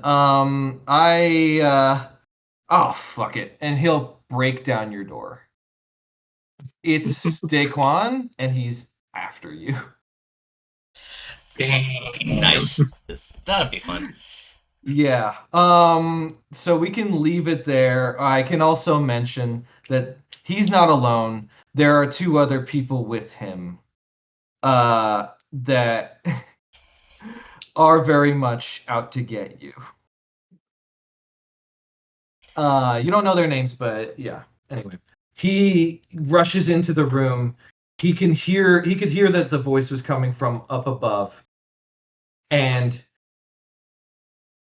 Oh, fuck it. And he'll break down your door. It's Dae-hyng, and he's after you. Nice. That'd be fun. Yeah. So we can leave it there. I can also mention that he's not alone. There are two other people with him that are very much out to get you. You don't know their names, but yeah. Anyway, he rushes into the room. He could hear that the voice was coming from up above. And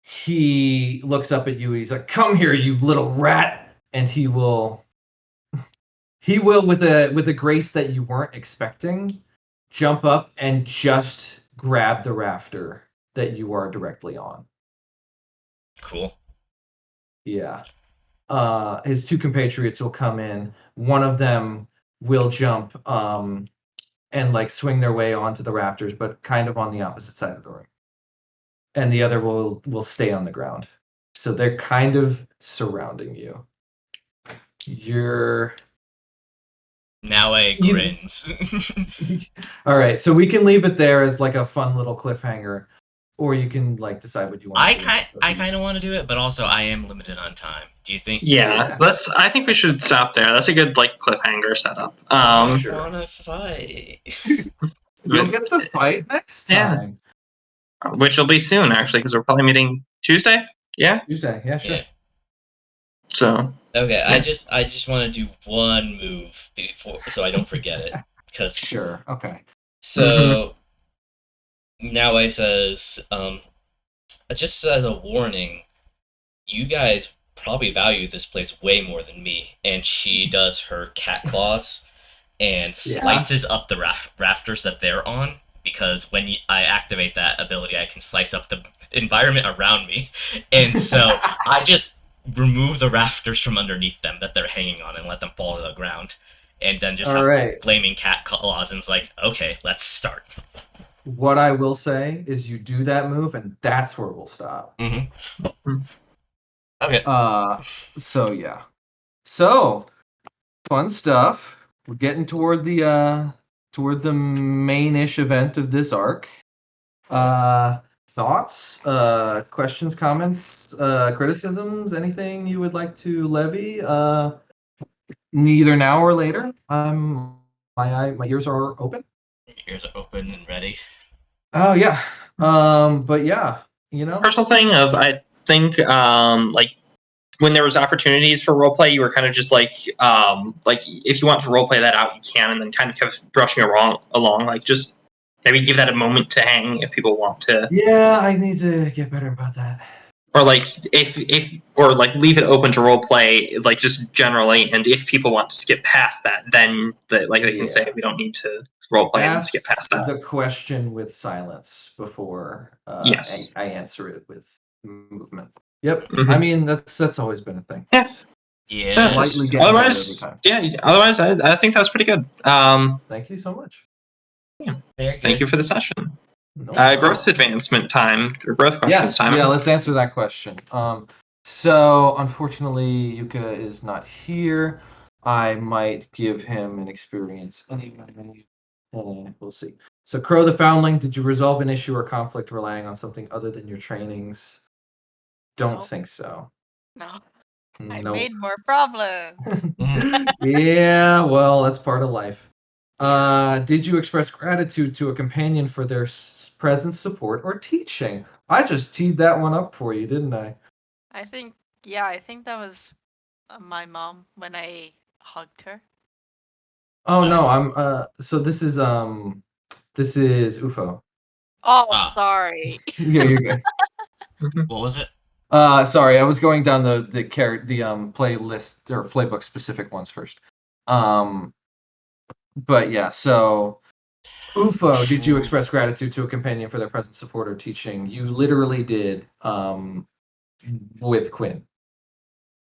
he looks up at you. He's like, "Come here, you little rat!" And he will with a grace that you weren't expecting, jump up and just grab the rafter that you are directly on. Cool. Yeah. His two compatriots will come in. One of them will jump and like swing their way onto the rafters, but kind of on the opposite side of the room. And the other will stay on the ground. So they're kind of surrounding you. Noae grins. All right, so we can leave it there as like a fun little cliffhanger, or you can like decide what you want. I kind of want to do it, but also I am limited on time. Do you think? Yeah, I think we should stop there. That's a good like cliffhanger setup. Sure. I want to fight. You'll get the fight next time. Yeah. Which will be soon, actually, because we're probably meeting Tuesday. Yeah. Tuesday. Yeah, sure. Yeah. So. Okay, yeah. I just want to do one move before, so I don't forget it. Sure. Okay. So, Noae says, just as a warning, you guys probably value this place way more than me. And she does her cat claws and slices up the rafters that they're on, because when I activate that ability, I can slice up the environment around me. And so I just remove the rafters from underneath them that they're hanging on and let them fall to the ground. And then just have flaming cat claws, and it's like, okay, let's start. What I will say is you do that move, and that's where we'll stop. Mm-hmm. Okay. So, yeah. So, fun stuff. We're getting toward the main-ish event of this arc. Thoughts, questions, comments, criticisms, anything you would like to levy? Neither now or later. My ears are open. Your ears are open and ready. Oh yeah. But yeah, Personal thing of I think like when there was opportunities for roleplay, you were kind of just like if you want to roleplay that out, you can, and then kind of kept brushing along, like just maybe give that a moment to hang if people want to. Yeah, I need to get better about that. Or like if leave it open to roleplay, like just generally, and if people want to skip past that, then they can say we don't need to roleplay and skip past that. The question with silence before yes. I answer it with movement. Yep. Mm-hmm. I mean that's always been a thing. Yeah. Yeah. Otherwise, I think that was pretty good. Thank you so much. Yeah. Thank you for the session. No growth advancement time, or growth questions time. Yeah, let's answer that question. So unfortunately, Yuka is not here. I might give him an experience anyway. We'll see. So, Crow the Foundling, did you resolve an issue or conflict relying on something other than your trainings? Don't think so. No. I made more problems. Yeah, well, that's part of life. Did you express gratitude to a companion for their presence, support, or teaching? I just teed that one up for you, didn't I? I think that was my mom when I hugged her. Oh no, I'm so this is UFO. Oh, sorry. Yeah, you're good. What was it? Sorry, I was going down the playlist or playbook specific ones first. But yeah, so UFO, did you express gratitude to a companion for their presence, support, or teaching? You literally did with Quinn.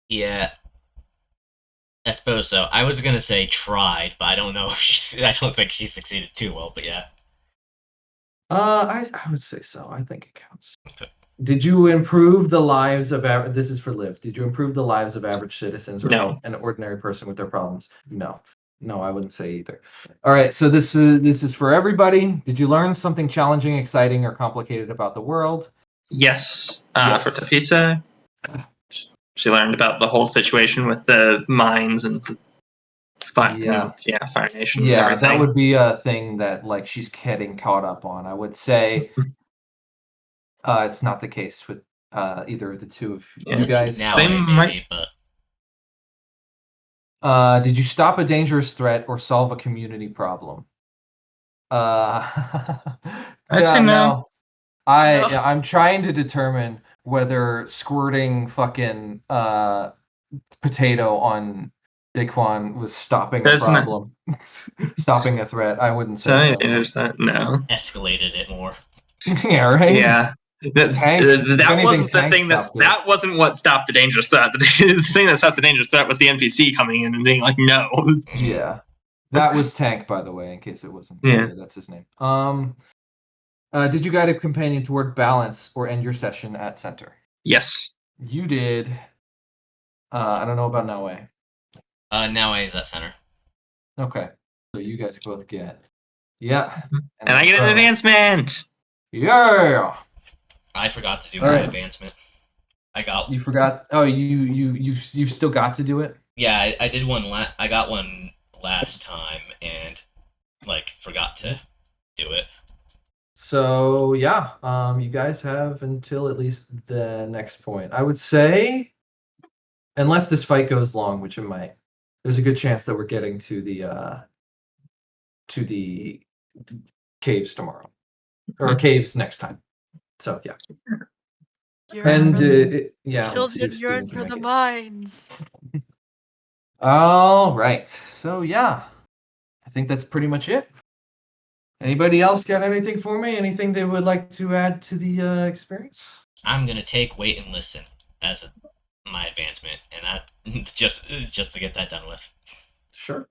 Yeah. I suppose so. I was gonna say tried, but I don't know if I don't think she succeeded too well, but yeah. I would say so. I think it counts. Okay. Did you improve the lives of this is for Liv. Did you improve the lives of average citizens or an ordinary person with their problems? No, I wouldn't say either. All right, so this is for everybody. Did you learn something challenging, exciting, or complicated about the world? Yes. For Tapisa, she learned about the whole situation with the mines and Fire Nation. Yeah, and everything. That would be a thing that like she's getting caught up on. I would say it's not the case with either of the two of you guys. Now they might, but. Did you stop a dangerous threat or solve a community problem? I'd say no. I'm trying to determine whether squirting fucking potato on Dae-hyng was stopping a problem, stopping a threat. I wouldn't say so. No. Escalated it more. Yeah, right. Yeah. That wasn't the thing that wasn't what stopped the dangerous threat. The thing that stopped the dangerous threat was the NPC coming in and being like, no. Yeah. That was Tank, by the way, in case it wasn't. Yeah. That's his name. Did you guide a companion toward balance or end your session at center? Yes. You did. I don't know about Noae. Noae is at center. Okay. So you guys both get. Yeah. And I get an advancement. Yeah. I forgot to do my advancement. You forgot. Oh, you still got to do it. Yeah, I did one. I got one last time and forgot to do it. So yeah, you guys have until at least the next point. I would say, unless this fight goes long, which it might, there's a good chance that we're getting to the caves tomorrow, or caves next time. So yeah. Children yearn for the mines. All right. So yeah, I think that's pretty much it. Anybody else got anything for me? Anything they would like to add to the experience? I'm gonna take wait and listen as my advancement, and that just to get that done with. Sure.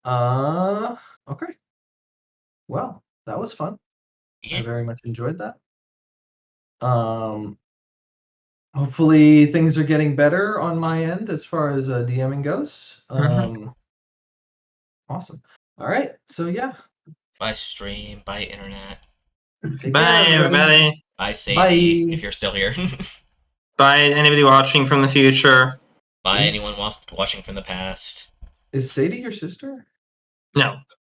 Okay. Well, that was fun. Yeah. I very much enjoyed that. Hopefully things are getting better on my end as far as DMing goes. Awesome. All right. So yeah. Bye stream. Bye internet. Bye everybody. Bye Sadie, if you're still here. Bye anybody watching from the future. Bye anyone watching from the past. Is Sadie your sister? No.